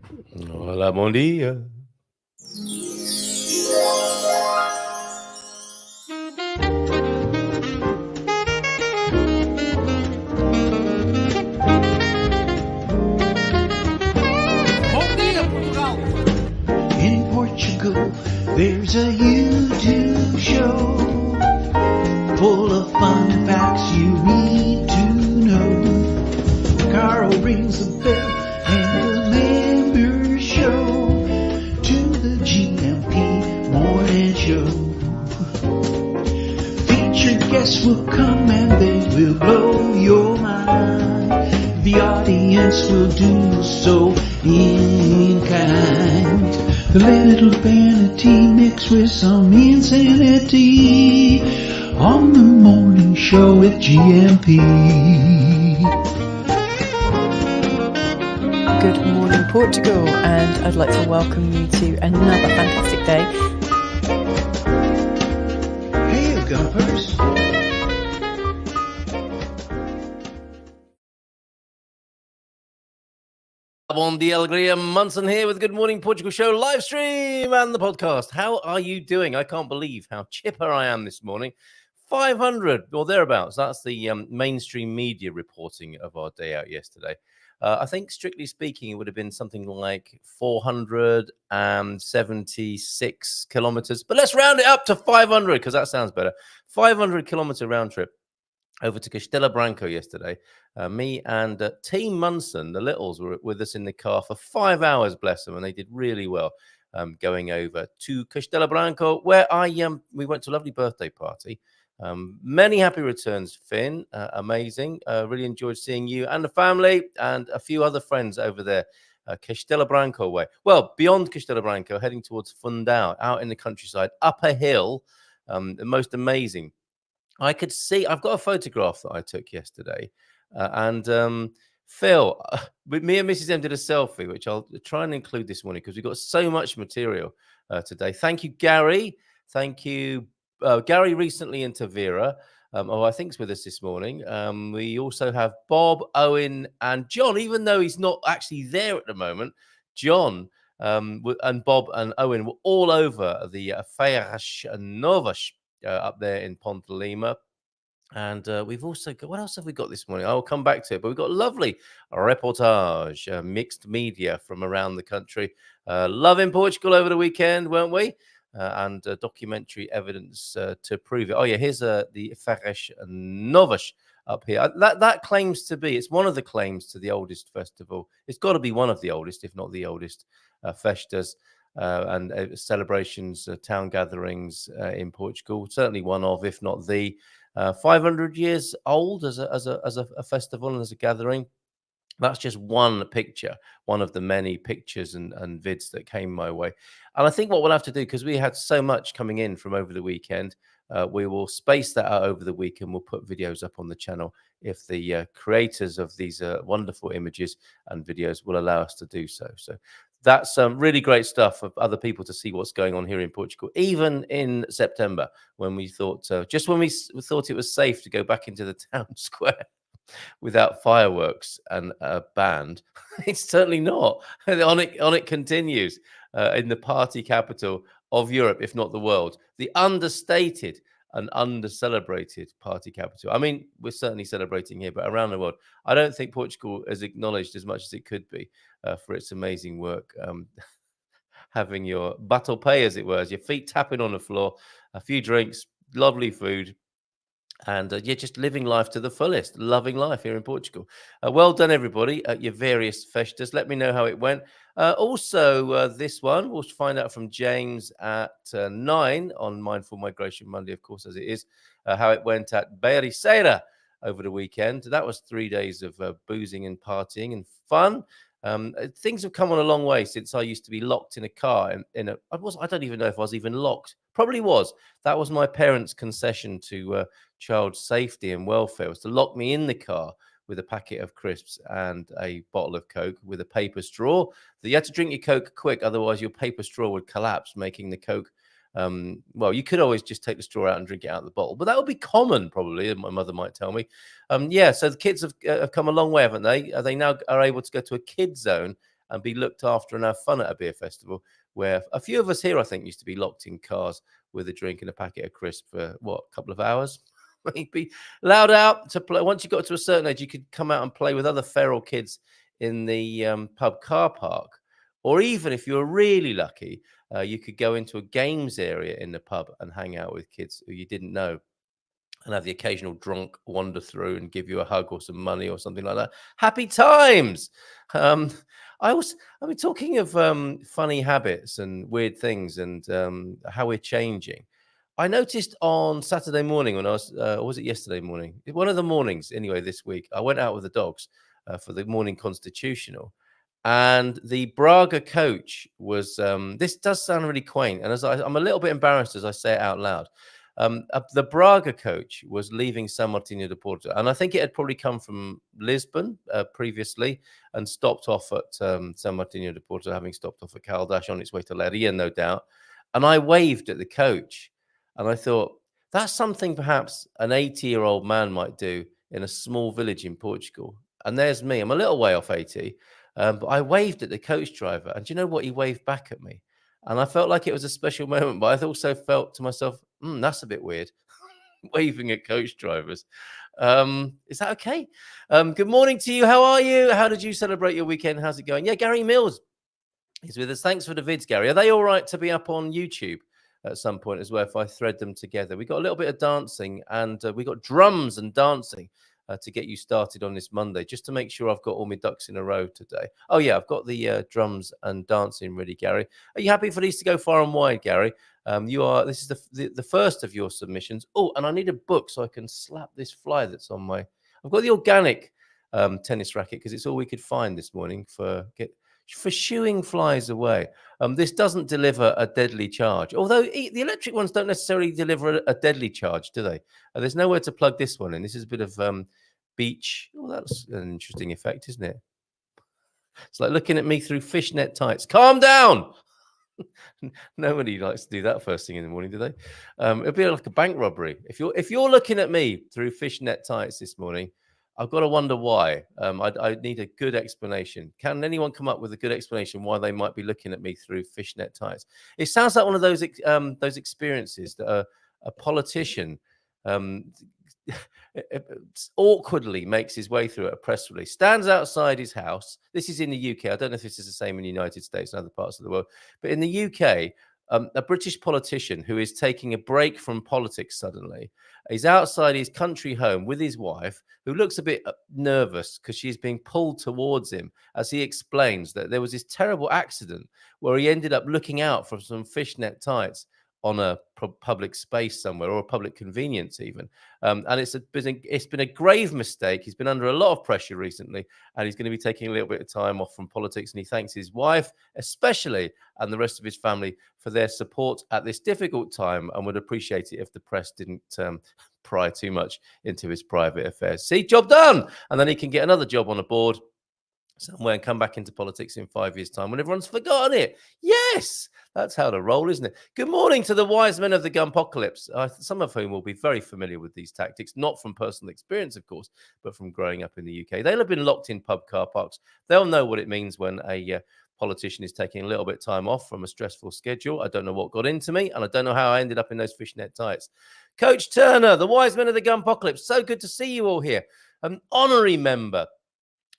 Hola, bom dia. Bom dia, Portugal! In Portugal, there's a YouTube show full of fun facts you need to know. Carl rings the bell and the members show to the GMP morning show. Featured guests will come and they will blow your mind. The audience will do so in kind. The little vanity mixed with some insanity on the morning show with GMP. Good morning, Portugal, and I'd like to welcome you to another fantastic day. Hey, you gumpers. Bon dia, Alegria. Munson here with Good Morning Portugal Show live stream and the podcast. How are you doing? I can't believe how chipper I am this morning. 500 or thereabouts. That's the mainstream media reporting of our day out yesterday. I think, strictly speaking, it would have been something like 476 kilometers. But let's round it up to 500 because that sounds better. 500-kilometer round trip over to Castelo Branco yesterday. Me and Team Munson, the Littles, were with us in the car for 5 hours, bless them, and they did really well going over to Castelo Branco, where we went to a lovely birthday party. Many happy returns, Finn. Amazing. Really enjoyed seeing you and the family and a few other friends over there. Castelo Branco way. Well, beyond Castelo Branco, heading towards Fundão, out in the countryside, up a hill. The most amazing. I could see, I've got a photograph that I took yesterday. And Phil, me and Mrs. M did a selfie, which I'll try and include this morning because we've got so much material today. Thank you, Gary. Thank you. Gary recently into Vera, I think is with us this morning. We also have Bob, Owen, and John, even though he's not actually there at the moment. John and Bob and Owen were all over the Feiras Novas up there in Ponte Lima. And we've also got, what else have we got this morning? I'll come back to it, but we've got lovely reportage, mixed media from around the country. Loving Portugal over the weekend, weren't we? And documentary evidence to prove it. Oh, yeah, here's the Feiras Novas up here. That claims to be, it's one of the claims to the oldest festival. It's got to be one of the oldest, if not the oldest, festas. And celebrations, town gatherings in Portugal. Certainly one of, if not the 500 years old as a festival and as a gathering. That's just one picture, one of the many pictures and vids that came my way. And I think what we'll have to do, because we had so much coming in from over the weekend, we will space that out over the week and we'll put videos up on the channel if the creators of these wonderful images and videos will allow us to do so. So that's really great stuff for other people to see what's going on here in Portugal, even in September, when we thought, just when we thought it was safe to go back into the town square without fireworks and a band. It's certainly not. On it continues in the party capital of Europe, if not the world. The understated and under-celebrated party capital. I mean, we're certainly celebrating here, but around the world, I don't think Portugal is acknowledged as much as it could be for its amazing work. Having your battle pay, as it were, as your feet tapping on the floor, a few drinks, lovely food, and you're just living life to the fullest, loving life here in Portugal. Well done, everybody, at your various festas. Let me know how it went. Also, this one, we'll find out from James at 9 on Mindful Migration Monday, of course, as it is, how it went at Ericeira over the weekend. That was 3 days of boozing and partying and fun. Things have come on a long way since I used to be locked in a car. I don't even know if I was even locked. Probably was. That was my parents' concession to child safety and welfare, was to lock me in the car with a packet of crisps and a bottle of Coke with a paper straw. You had to drink your Coke quick, otherwise your paper straw would collapse, making the Coke. Well, you could always just take the straw out and drink it out of the bottle, but that would be common, probably. My mother might tell me. Yeah, so the kids have come a long way, haven't they? They now are able to go to a kid zone and be looked after and have fun at a beer festival, where a few of us here, I think, used to be locked in cars with a drink and a packet of crisps for, what, a couple of hours? Maybe allowed out to play. Once you got to a certain age, you could come out and play with other feral kids in the pub car park. Or even if you were really lucky, you could go into a games area in the pub and hang out with kids who you didn't know and have the occasional drunk wander through and give you a hug or some money or something like that. Happy times. Um, I mean, talking of funny habits and weird things and how we're changing, I noticed on Saturday morning when I was, or was it yesterday morning? One of the mornings, anyway, this week, I went out with the dogs for the morning constitutional. And the Braga coach was, this does sound really quaint. And I'm a little bit embarrassed as I say it out loud. The Braga coach was leaving San Martinho de Porto. And I think it had probably come from Lisbon previously and stopped off at San Martinho de Porto, having stopped off at Caldas on its way to Leiria, no doubt. And I waved at the coach. And I thought, that's something perhaps an 80-year-old man might do in a small village in Portugal. And there's me. I'm a little way off 80. But I waved at the coach driver. And do you know what? He waved back at me. And I felt like it was a special moment. But I also felt to myself, that's a bit weird. Waving at coach drivers. Is that okay? Good morning to you. How are you? How did you celebrate your weekend? How's it going? Yeah, Gary Mills is with us. Thanks for the vids, Gary. Are they all right to be up on YouTube at some point as well if I thread them together? We got a little bit of dancing and we got drums and dancing to get you started on this Monday, just to make sure I've got all my ducks in a row today. Oh yeah, I've got the drums and dancing ready, Gary. Are you happy for these to go far and wide, Gary? This is the first of your submissions. Oh, and I need a book so I can slap this fly that's on my, I've got the organic tennis racket because it's all we could find this morning for shooing flies away. This doesn't deliver a deadly charge, although the electric ones don't necessarily deliver a deadly charge, do they? There's nowhere to plug this one in. This is a bit of beach. Oh, that's an interesting effect, isn't it? It's like looking at me through fishnet tights. Calm down. Nobody likes to do that first thing in the morning, do they? It'll be like a bank robbery. If you're looking at me through fishnet tights this morning, I've got to wonder why. I need a good explanation. Can anyone come up with a good explanation why they might be looking at me through fishnet tights? It sounds like one of those experiences that a politician awkwardly makes his way through at a press release, stands outside his house. This is in the UK. I don't know if this is the same in the United States and other parts of the world, but in the UK, a British politician who is taking a break from politics suddenly is outside his country home with his wife, who looks a bit nervous because she's being pulled towards him as he explains that there was this terrible accident where he ended up looking out for some fishnet tights on a public space somewhere, or a public convenience even. And it's been a grave mistake. He's been under a lot of pressure recently, and he's going to be taking a little bit of time off from politics. And he thanks his wife, especially, and the rest of his family for their support at this difficult time, and would appreciate it if the press didn't pry too much into his private affairs. See, job done. And then he can get another job on a board somewhere and come back into politics in 5 years' time when everyone's forgotten it. Yes, that's how to roll, isn't it? Good morning to the wise men of the Gumpocalypse, some of whom will be very familiar with these tactics, not from personal experience, of course, but from growing up in the UK. They'll have been locked in pub car parks. They'll know what it means when a politician is taking a little bit of time off from a stressful schedule. I don't know what got into me, and I don't know how I ended up in those fishnet tights. Coach Turner, the wise men of the Gumpocalypse, so good to see you all here. An honorary member.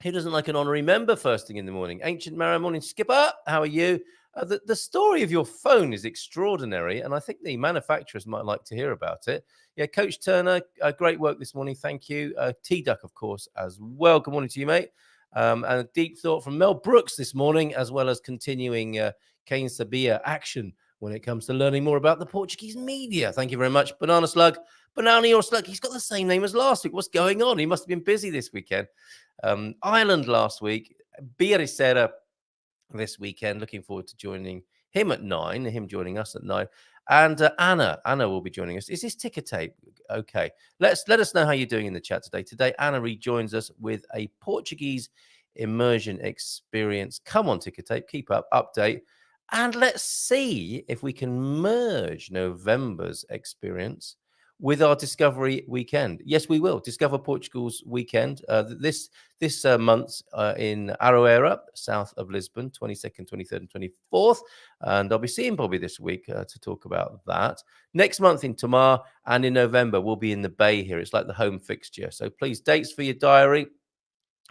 Who doesn't like an honorary member first thing in the morning? Ancient Marrow Morning Skipper, how are you? The story of your phone is extraordinary, and I think the manufacturers might like to hear about it. Yeah, Coach Turner, great work this morning. Thank you. T-Duck, of course, as well. Good morning to you, mate. And a deep thought from Mel Brooks this morning, as well as continuing Kane Sabia action when it comes to learning more about the Portuguese media. Thank you very much. Banana Slug, Banana or Slug. He's got the same name as last week. What's going on? He must have been busy this weekend. Ireland last week, Ericeira this weekend. Looking forward to joining him at 9, him joining us at 9. And Anna will be joining us. Is this ticker tape? Okay. Let us know how you're doing in the chat today. Today, Anna rejoins us with a Portuguese immersion experience. Come on, ticker tape. Keep up, update. And let's see if we can merge November's experience with our Discovery Weekend. Yes, we will. Discover Portugal's weekend this month in Aroeira, south of Lisbon, 22nd, 23rd and 24th. And I'll be seeing Bobby this week to talk about that. Next month in Tomar, and in November, we'll be in the Bay here. It's like the home fixture. So please, dates for your diary.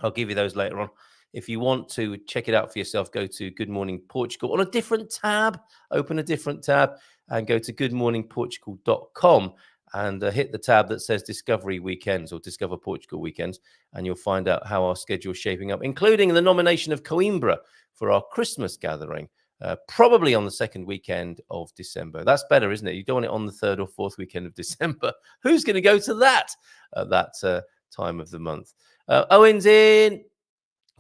I'll give you those later on. If you want to check it out for yourself, go to Good Morning Portugal on a different tab. Open a different tab and go to goodmorningportugal.com and hit the tab that says Discovery Weekends or Discover Portugal Weekends, and you'll find out how our schedule is shaping up, including the nomination of Coimbra for our Christmas gathering, probably on the second weekend of December. That's better, isn't it? You don't want it on the third or fourth weekend of December. Who's going to go to that at that time of the month? Owen's in.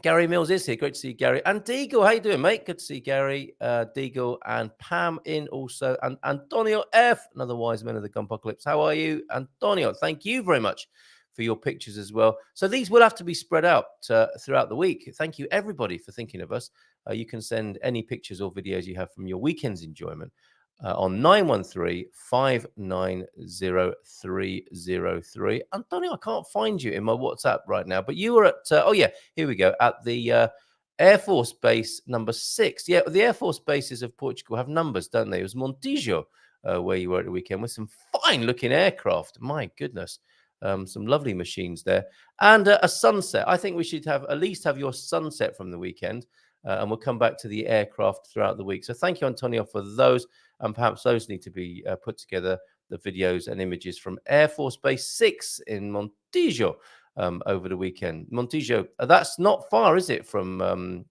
Gary Mills is here. Great to see you, Gary. And Deagle, how you doing, mate? Good to see Gary, Deagle, and Pam in also. And Antonio F., another wise man of the Gumpocalypse. How are you, Antonio? Thank you very much for your pictures as well. So these will have to be spread out throughout the week. Thank you, everybody, for thinking of us. You can send any pictures or videos you have from your weekend's enjoyment on 913-590-303. Antonio, I can't find you in my WhatsApp right now, but you were at, oh yeah, here we go, at the Air Force Base number 6. Yeah, the Air Force bases of Portugal have numbers, don't they? It was Montijo where you were at the weekend with some fine-looking aircraft. My goodness. Some lovely machines there. And a sunset. I think we should at least have your sunset from the weekend. And we'll come back to the aircraft throughout the week. So thank you, Antonio, for those. And perhaps those need to be put together, the videos and images from Air Force Base 6 in Montijo over the weekend. Montijo, that's not far, is it, from...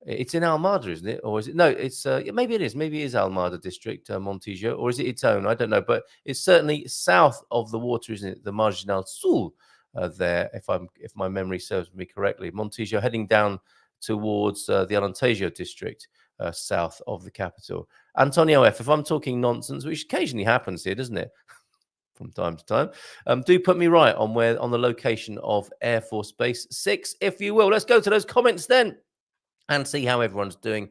it's in Almada, isn't it? Or is it? No, it's... maybe it is. Maybe it is Almada district, Montijo. Or is it its own? I don't know. But it's certainly south of the water, isn't it? The Marginal Sul there, if my memory serves me correctly. Montijo heading down towards the Alentejo district, south of the capital. Antonio F., if I'm talking nonsense, which occasionally happens here, doesn't it? From time to time, do put me right on the location of Air Force Base 6, if you will. Let's go to those comments then and see how everyone's doing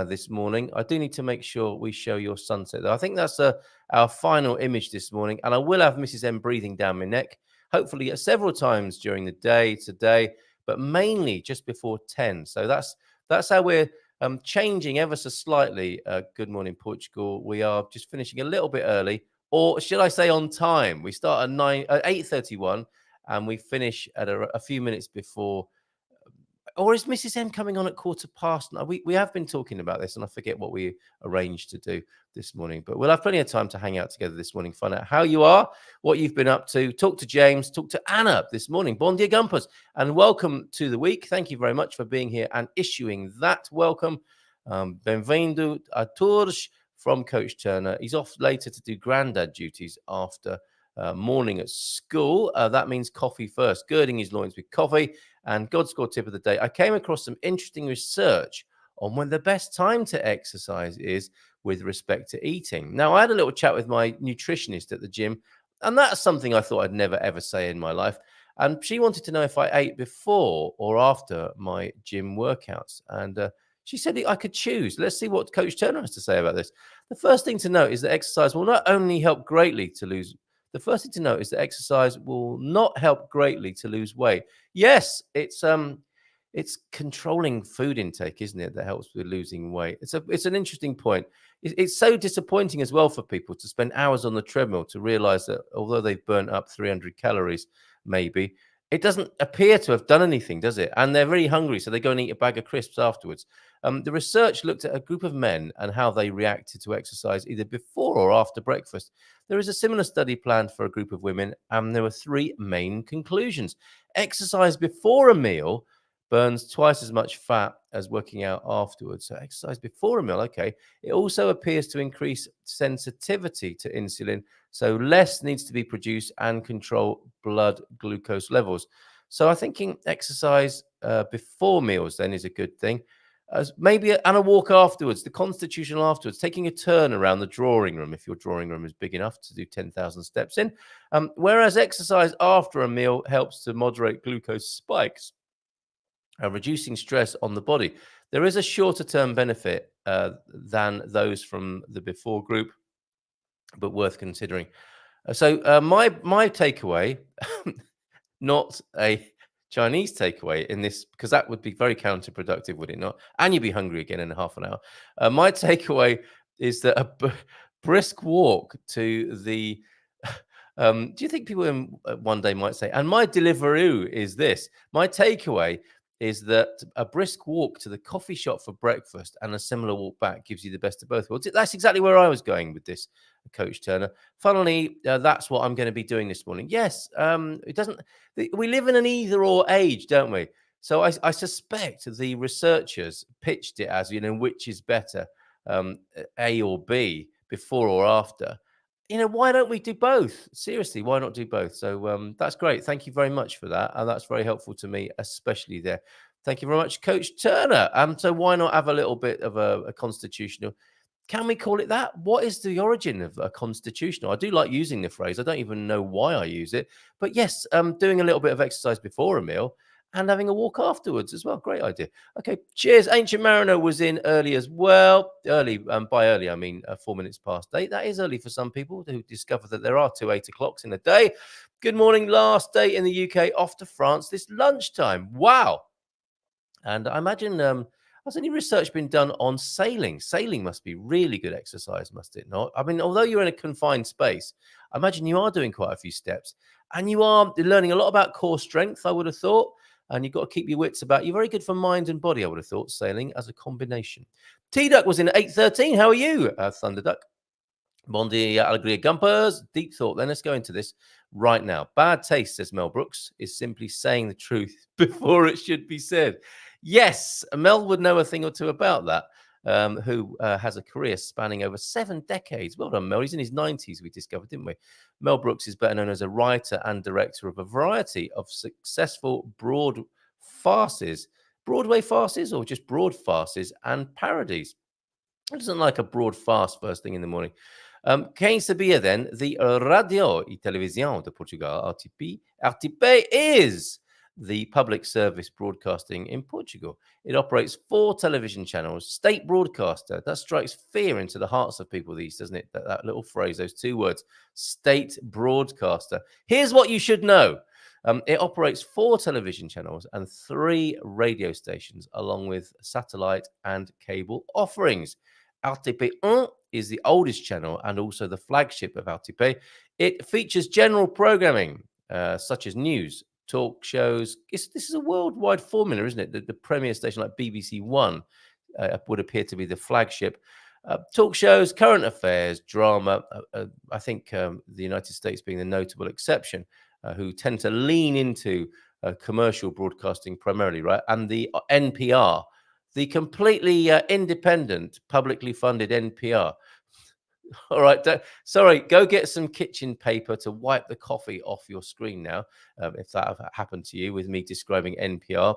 this morning. I do need to make sure we show your sunset, though. I think that's our final image this morning, and I will have Mrs. M breathing down my neck, hopefully several times during the day today, but mainly just before 10. So that's how we're changing ever so slightly. Good Morning Portugal. We are just finishing a little bit early, or should I say on time. We start at 8:31 and we finish at a few minutes before. Or is Mrs. M coming on at 9:15? We have been talking about this, and I forget what we arranged to do this morning. But we'll have plenty of time to hang out together this morning, find out how you are, what you've been up to, talk to James, talk to Anna this morning. Bon dia, Gumpers, and welcome to the week. Thank you very much for being here and issuing that welcome. Benvindo a todos from Coach Turner. He's off later to do granddad duties after morning at school. That means coffee first, girding his loins with coffee. And God score tip of the day, I came across some interesting research on when the best time to exercise is with respect to eating. Now, I had a little chat with my nutritionist at the gym, and that's something I thought I'd never, ever say in my life. And she wanted to know if I ate before or after my gym workouts. And she said I could choose. Let's see what Coach Turner has to say about this. The first thing to note is that exercise will not only help greatly to lose. The first thing to note is that exercise will not help greatly to lose weight. Yes, it's controlling food intake, isn't it, that helps with losing weight. It's an interesting point. It's so disappointing as well for people to spend hours on the treadmill to realize that although they've burnt up 300 calories, maybe, it doesn't appear to have done anything, does it? And they're really hungry, so they go and eat a bag of crisps afterwards. The research looked at a group of men and how they reacted to exercise either before or after breakfast. There is a similar study planned for a group of women, and there were 3 main conclusions. Exercise before a meal burns twice as much fat as working out afterwards. So exercise before a meal, okay. It also appears to increase sensitivity to insulin, so less needs to be produced and control blood glucose levels. So I'm thinking exercise before meals then is a good thing. Maybe and a walk afterwards, the constitutional afterwards, taking a turn around the drawing room if your drawing room is big enough to do 10,000 steps in. Whereas exercise after a meal helps to moderate glucose spikes, reducing stress on the body. There is a shorter term benefit than those from the before group, but worth considering. So my takeaway, not a Chinese takeaway in this, because that would be very counterproductive, would it not? And you'd be hungry again in half an hour. My takeaway is that a brisk walk to the. Do you think people in one day might say, and my Deliveroo is this? My takeaway is that a brisk walk to the coffee shop for breakfast and a similar walk back gives you the best of both worlds. That's exactly where I was going with this, Coach Turner. Funnily, that's what I'm going to be doing this morning. Yes, it doesn't. We live in an either-or age, don't we? So I suspect the researchers pitched it as, which is better, A or B, before or after. Why don't we do both? Seriously, why not do both? So that's great. Thank you very much for that. And that's very helpful to me, especially there. Thank you very much, Coach Turner. So why not have a little bit of a constitutional? Can we call it that? What is the origin of a constitutional? I do like using the phrase. I don't even know why I use it. But yes, doing a little bit of exercise before a meal and having a walk afterwards as well. Great idea. Okay, cheers. Ancient Mariner was in early as well. Early, by early, I mean 4 minutes past 8. That is early for some people who discover that there are 2 8 o'clocks in a day. Good morning. Last day in the UK, off to France this lunchtime. Wow. And I imagine, has any research been done on sailing? Sailing must be really good exercise, must it not? I mean, although you're in a confined space, I imagine you are doing quite a few steps and you are learning a lot about core strength, I would have thought. And you've got to keep your wits about you. Very good for mind and body, I would have thought, sailing as a combination. T-Duck was in 8:13. How are you, Thunder Duck? Bon dia, Alegria Gumpers. Deep thought. Then let's go into this right now. Bad taste, says Mel Brooks, is simply saying the truth before it should be said. Yes, Mel would know a thing or two about that, who has a career spanning over 7 decades. Well done, Mel. He's in his 90s, we discovered, didn't we? Mel Brooks is better known as a writer and director of a variety of successful Broadway farces, or just broad farces and parodies. It doesn't like a broad fast first thing in the morning. Quem sabia then, the Radio e Televisão de Portugal, RTP. RTP is the public service broadcasting in Portugal. It operates 4 television channels, state broadcaster. That strikes fear into the hearts of people these, doesn't it? That little phrase, those 2 words, state broadcaster. Here's what you should know. It operates 4 television channels and 3 radio stations, along with satellite and cable offerings. RTP1 is the oldest channel and also the flagship of RTP. It features general programming such as news, talk shows. This is a worldwide formula, isn't it? The premier station like BBC One would appear to be the flagship. Talk shows, current affairs, drama. I think the United States being the notable exception, who tend to lean into commercial broadcasting primarily, right? And the NPR, the completely independent, publicly funded NPR. All right. Sorry, go get some kitchen paper to wipe the coffee off your screen now, if that happened to you with me describing NPR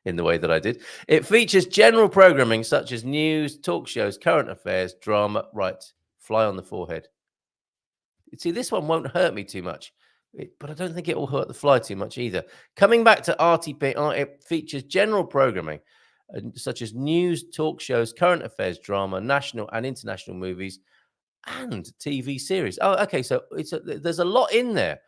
in the way that I did. It features general programming such as news, talk shows, current affairs, drama. Right. Fly on the forehead. See, this one won't hurt me too much, but I don't think it will hurt the fly too much either. Coming back to RTP, it features general programming such as news, talk shows, current affairs, drama, national and international movies, and TV series. Oh, okay. So there's a lot in there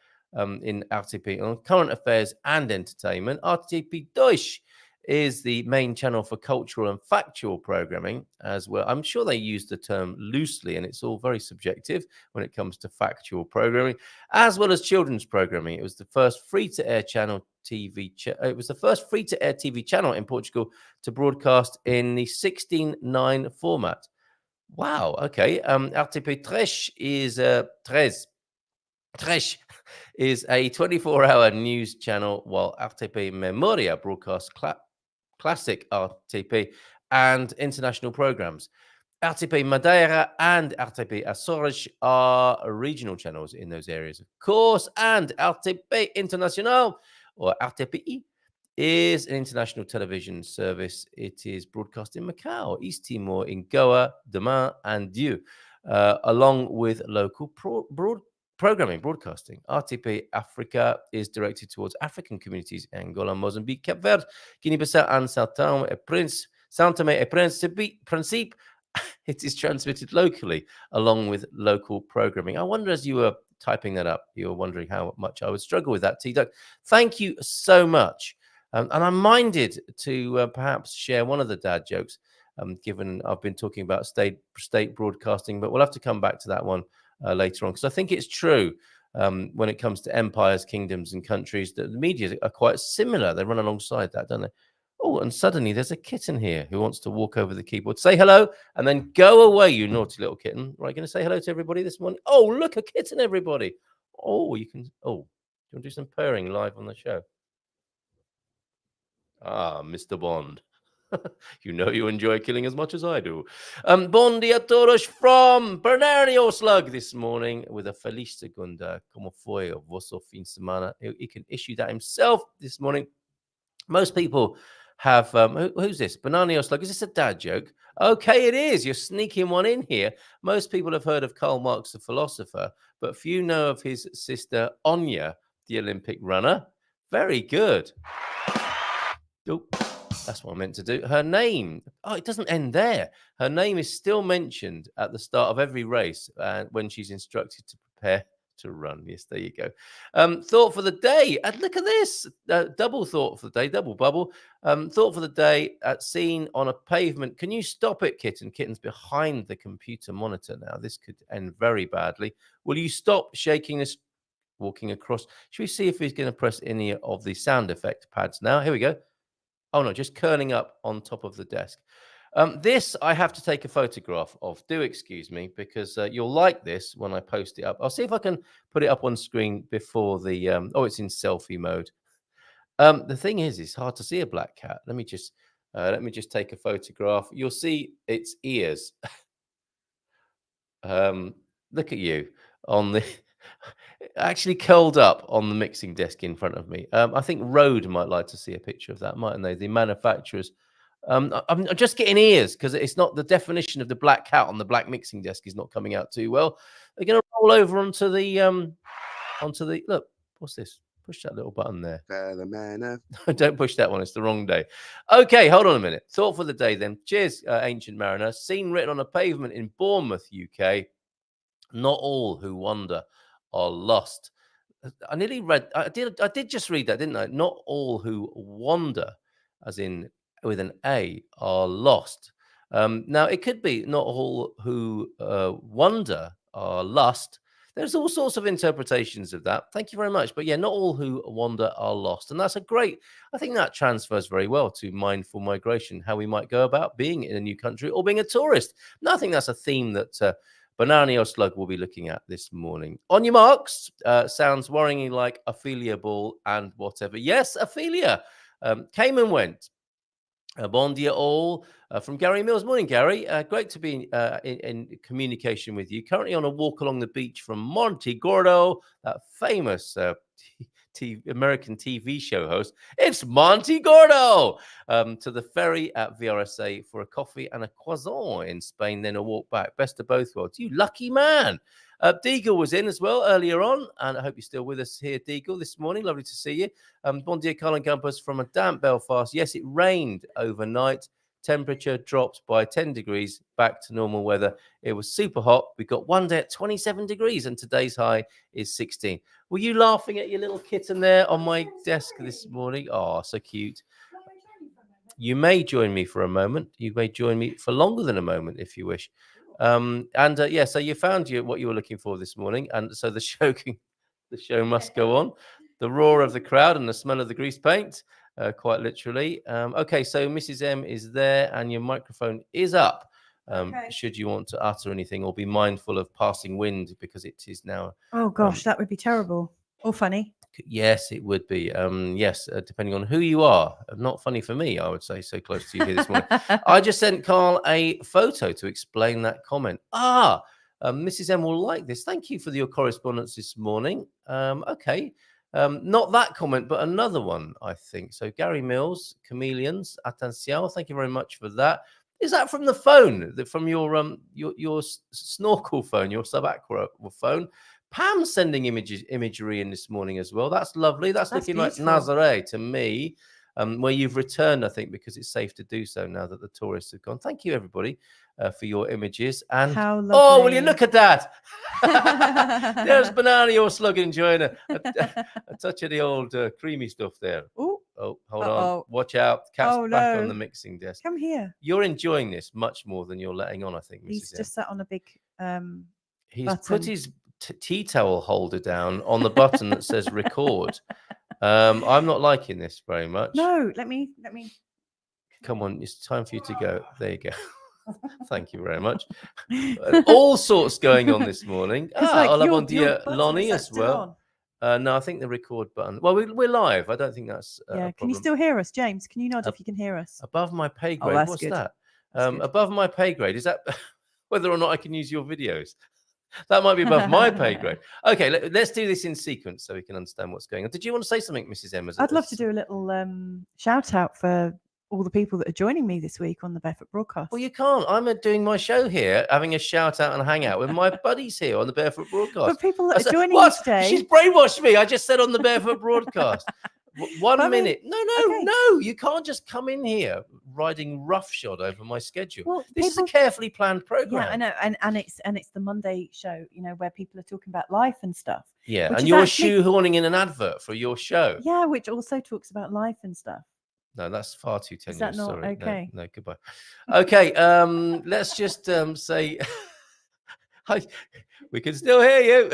in RTP on current affairs and entertainment. RTP Deutsch is the main channel for cultural and factual programming as well. I'm sure they use the term loosely, and it's all very subjective when it comes to factual programming, as well as children's programming. It was the first free-to-air channel TV. It was the first free-to-air TV channel in Portugal to broadcast in the 16:9 format. Wow. Okay. RTP Três is Três is a 24-hour news channel, while RTP Memoria broadcasts classic RTP and international programs. RTP Madeira and RTP Açores are regional channels in those areas, of course. And RTP Internacional, or RTPI, is an international television service. It is broadcast in Macau, East Timor, in Goa, Daman, and Diu, along with local broadcasting. RTP Africa is directed towards African communities in Angola, Mozambique, Cape Verde, Guinea-Bissau, and São Tomé e Príncipe, it is transmitted locally along with local programming. I wonder, as you were typing that up, you were wondering how much I would struggle with that, T-Duck. Thank you so much. And I'm minded to perhaps share one of the dad jokes, given I've been talking about state broadcasting, but we'll have to come back to that one later on, because I think it's true. When it comes to empires, kingdoms, and countries, the media are quite similar. They run alongside that, don't they? Oh, and suddenly there's a kitten here who wants to walk over the keyboard, say hello, and then go away, you naughty little kitten. Right, going to say hello to everybody this morning? Oh, look, a kitten, everybody. Oh, you can, oh, you want to do some purring live on the show? Ah, Mr. Bond. You know you enjoy killing as much as I do. Bon dia todos from Bernardo Slug this morning with a Feliz Segunda. Como foi o vosso fim de semana? He can issue that himself this morning. Most people have, who's this? Bernardo Slug. Is this a dad joke? Okay, it is. You're sneaking one in here. Most people have heard of Karl Marx, the philosopher, but few know of his sister Anya, the Olympic runner. Very good. Oh, that's what I meant to do. Her name, oh, it doesn't end there. Her name is still mentioned at the start of every race when she's instructed to prepare to run. Yes, there you go. Thought for the day. And look at this. Double thought for the day, double bubble. Thought for the day seen on a pavement. Can you stop it, Kitten? Kitten's behind the computer monitor now. This could end very badly. Will you stop shaking this, walking across? Should we see if he's going to press any of the sound effect pads now? Here we go. Oh, no, just curling up on top of the desk. This I have to take a photograph of. Do excuse me, because you'll like this when I post it up. I'll see if I can put it up on screen before the... oh, it's in selfie mode. The thing is, it's hard to see a black cat. Let me just take a photograph. You'll see its ears. Look at you on the... actually curled up on the mixing desk in front of me. I think Rode might like to see a picture of that, mightn't they? The manufacturers. I'm just getting ears because it's not the definition of the black cat on the black mixing desk is not coming out too well. They're going to roll over onto the look. What's this? Push that little button there. Don't push that one. It's the wrong day. Okay, hold on a minute. Thought for the day then. Cheers, Ancient Mariner. Seen written on a pavement in Bournemouth, UK. Not all who wander are lost. I nearly read. I did just read that, didn't I? Not all who wander, as in with an A, are lost. Now it could be not all who wonder are lost. There's all sorts of interpretations of that. Thank you very much. But yeah, not all who wander are lost, and that's a great. I think that transfers very well to mindful migration, how we might go about being in a new country or being a tourist. And I think that's a theme that. Banana Slug will be looking at this morning. On your marks, sounds worryingly like Ophelia Ball and whatever. Yes, Ophelia came and went. Bon dia all from Gary Mills. Morning, Gary. Great to be in communication with you. Currently on a walk along the beach from Monte Gordo, that famous American TV show host. It's Monte Gordo to the ferry at VRSA for a coffee and a croissant in Spain, then a walk back. Best of both worlds. You lucky man. Deagle was in as well earlier on, and I hope you're still with us here, Deagle, this morning. Lovely to see you. Bon dia, Colin Gumpers from a damp Belfast. Yes, it rained overnight. Temperature dropped by 10 degrees, back to normal weather. It was super hot. We got one day at 27 degrees, and today's high is 16. Were you laughing at your little kitten there on my desk this morning? Oh, so cute. You may join me for a moment. You may join me for longer than a moment if you wish. Yeah, so you found what you were looking for this morning, and so the show must go on. The roar of the crowd and the smell of the grease paint, quite literally. Okay, so Mrs. M is there, and your microphone is up. Okay. Should you want to utter anything or be mindful of passing wind, because it is now. Oh gosh, that would be terrible or funny. Yes, it would be. Yes, depending on who you are. Not funny for me, I would say, so close to you here this morning. I just sent Carl a photo to explain that comment. Mrs. M will like this. Thank you for your correspondence this morning. Okay. Not that comment, but another one, I think. So Gary Mills, Chameleons, Attention. Thank you very much for that. Is that from the phone? From your snorkel phone, your sub-aqua phone? Pam's sending imagery in this morning as well. That's lovely. That's looking beautiful. Like Nazaré to me. where you've returned, I think, because it's safe to do so now that the tourists have gone. Thank you, everybody, for your images. And How oh, will you lovely. look at that? There's Banana, your slug enjoying a touch of the old creamy stuff there. Ooh, Oh, hold Uh-oh. on. Watch out. Cat's Oh, back on no. the mixing desk. come here. You're enjoying this much more than you're letting on, I think, Mrs. He's M. just sat on a big He's button. put his tea towel holder down on the button that says record. I'm not liking this very much. No, let me. Come on, it's time for you to go. There you go. Thank you very much. All sorts going on this morning. I'll have on dear Lonnie as well. No, I think the record button. Well, we're live. I don't think that's a Yeah, can problem. you still hear us, James? Can you nod if you can hear us? Above my pay grade. that's What's good. that? That's good. Above my pay grade. Is that whether or not I can use your videos? That might be above my pay grade. Okay, let's do this in sequence so we can understand what's going on. Did you want to say something, Mrs. M? I'd love to do a little shout out for all the people that are joining me this week on the Barefoot Broadcast. Well, you can't. I'm doing my show here, having a shout out and hangout with my buddies here on the Barefoot Broadcast. But people that I are said, joining what? you today. She's brainwashed me. I just said on the Barefoot Broadcast. One But I mean, minute. No, okay. no. You can't just come in here riding roughshod over my schedule. Well, this is a carefully planned program. Yeah, I know, and it's the Monday show, where people are talking about life and stuff. Yeah, which and is you're actually- shoehorning in an advert for your show. Yeah, which also talks about life and stuff. No, that's far too tenuous. Is that not Sorry. okay? No, goodbye. Okay, let's just say hi. We can still hear you.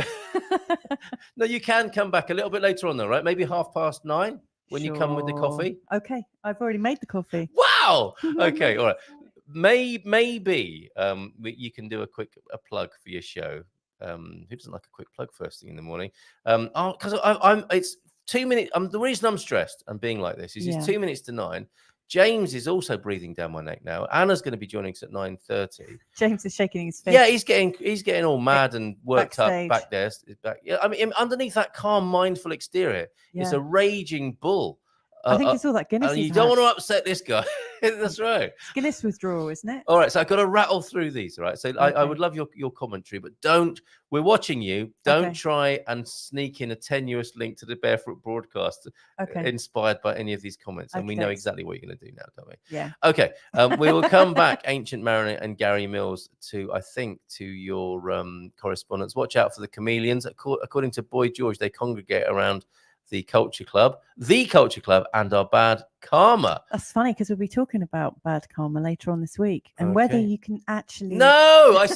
No, you can come back a little bit later on, though, right? Maybe 9:30 when you come with the Sure. coffee. Okay, I've already made the coffee. Wow. Okay, all right. Maybe you can do a plug for your show. Who doesn't like a quick plug first thing in the morning? Because I'm it's 2 minutes. The reason I'm stressed and being like this is it's 2 minutes to 9. James is also breathing down my neck now. Anna's going to be joining us at 9:30. James is shaking his face. Yeah, he's getting all mad and worked Backstage. up back there. Yeah, I mean, underneath that calm, mindful exterior, it's a raging bull. I think it's all that Guinness. You don't want to upset this guy. That's right. Guinness withdrawal, isn't it? All right, so I've got to rattle through these, right? So I would love your commentary, but we're watching you. Don't try and sneak in a tenuous link to the Barefoot Broadcast inspired by any of these comments. And we know exactly what you're going to do now, don't we? Yeah. Okay, we will come back, Ancient Mariner and Gary Mills, to your correspondence. Watch out for the chameleons. According to Boy George, they congregate around the Culture Club, and our bad karma. That's funny because we'll be talking about bad karma later on this week and whether you can actually. No,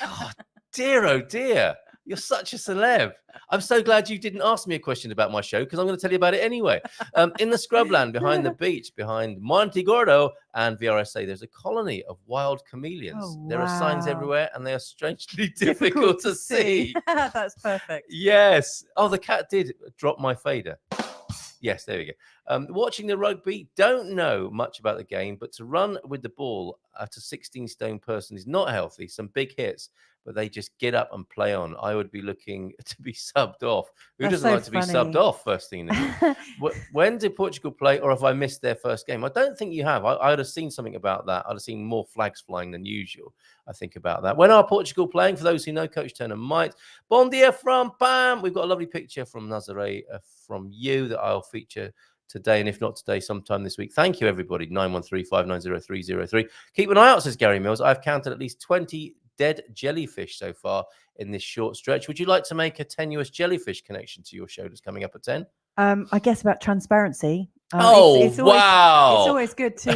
God, dear, oh dear. You're such a celeb. I'm so glad you didn't ask me a question about my show because I'm going to tell you about it anyway. In the scrubland behind the beach, behind Monte Gordo and VRSA, there's a colony of wild chameleons. Oh, there are signs wow. everywhere and they are strangely difficult to see. That's perfect. Yes. Oh, the cat did drop my fader. Yes, there we go. Watching the rugby, don't know much about the game, but to run with the ball at a 16-stone person is not healthy. Some big hits, but they just get up and play on. I would be looking to be subbed off. Who That's doesn't so like to be funny. subbed off first thing in the morning? When did Portugal play, or have I missed their first game? I don't think you have. I'd have seen something about that. I'd have seen more flags flying than usual, I think, about that. When are Portugal playing? For those who know, Coach Turner might. Bon dia from Pam. We've got a lovely picture from Nazare from you that I'll feature today, and if not today, sometime this week. Thank you, everybody. 913-590-303. Keep an eye out, says Gary Mills. I've counted at least 20 dead jellyfish so far in this short stretch. Would you like to make a tenuous jellyfish connection to your show that's coming up at 10? I guess about transparency. Wow. It's always good to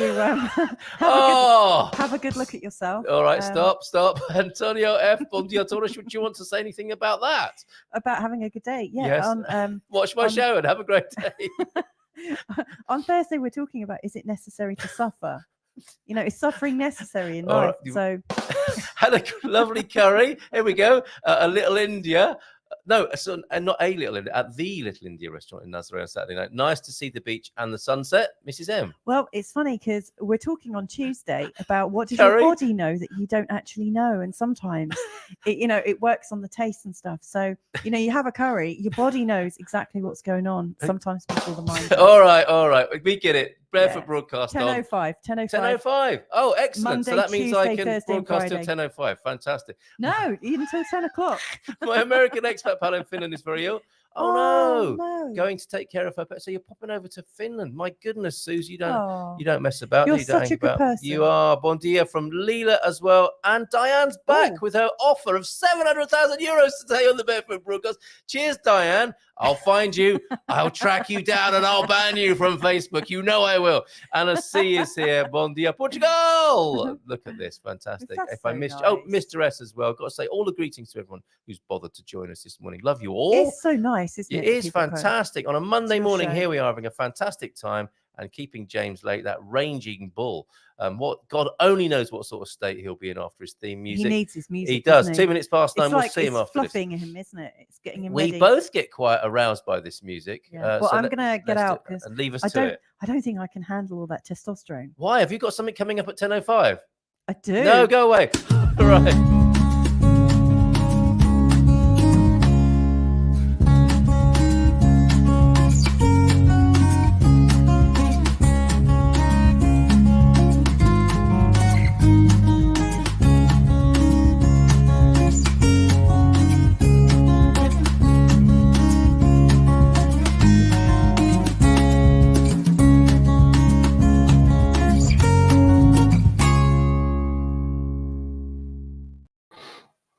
have a good look at yourself. All right, stop. Antonio F. Bon dia todos. Would you want to say anything about that? About having a good day. Yeah. Yes. Watch my show and have a great day. On Thursday, we're talking about, is it necessary to suffer? Is suffering necessary in life? Right. So had a lovely curry. Here we go. A Little India. No, and not a Little India, at the Little India restaurant in Nazaré on Saturday night. Nice to see the beach and the sunset, Mrs. M. Well, it's funny because we're talking on Tuesday about what does Curry? your body know that you don't actually know, and sometimes it works on the taste and stuff. So you have a curry, your body knows exactly what's going on. Sometimes before the mind. All right, we get it. Barefoot Broadcast 10:05. 10:05. Oh, excellent. Monday, so that means I Tuesday, can Thursday, and broadcast till Friday. 10:05. Fantastic. No, until 10 o'clock. My American expat pal in Finland is very ill. Oh no. no. Going to take care of her pet. So you're popping over to Finland. My goodness, Suze, you don't Oh, mess about. you're You don't such hang a good about. person. You are. Bon dia from Leela as well. And Diane's back Ooh. with her offer of 700,000 euros today on the Barefoot broadcast. Cheers, Diane. I'll find you. I'll track you down and I'll ban you from Facebook. You know I will. Anna C is here. Bon dia, Portugal. Look at this. Fantastic. That's If I so missed you. Oh, nice. Mr. S as well. Got to say all the greetings to everyone who's bothered to join us this morning. Love you all. It's so nice, isn't it? It that is people come fantastic. On a Monday your morning, show. here we are having a fantastic time and keeping James late, that ranging bull. What God only knows what sort of state he'll be in after his theme He music. needs his music. He does. doesn't he? 2 minutes past 9. It's We'll like see him it's after this. fluffing him, isn't it? It's getting him We ready. both get quite aroused by this music. Yeah. Well, so I'm gonna get let's out do- because and leave us I to don't. it. I don't think I can handle all that testosterone. Why? Have you got something coming up at 10:05? I do. No, go away. All right.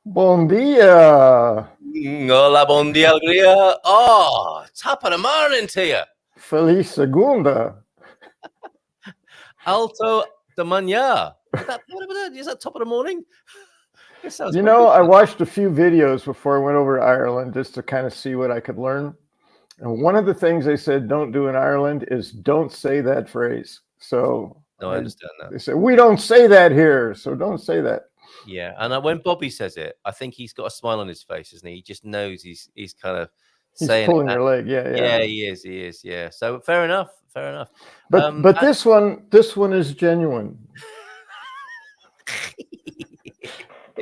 Bom dia. Hola, bon dia, alegria. Oh, top of the morning to you. Feliz segunda. Alto de manhã. Is that top of the morning? It sounds You quite know, good. I watched a few videos before I went over to Ireland just to kind of see what I could learn. And one of the things they said don't do in Ireland is don't say that phrase. So No, I understand they that. said, we don't say that here. So don't say that. Yeah, and when Bobby says it, I think he's got a smile on his face, isn't he? He just knows he's kind of He's saying pulling it. your leg. Yeah, Yeah, yeah. he is. Yeah. So fair enough. But this one is genuine.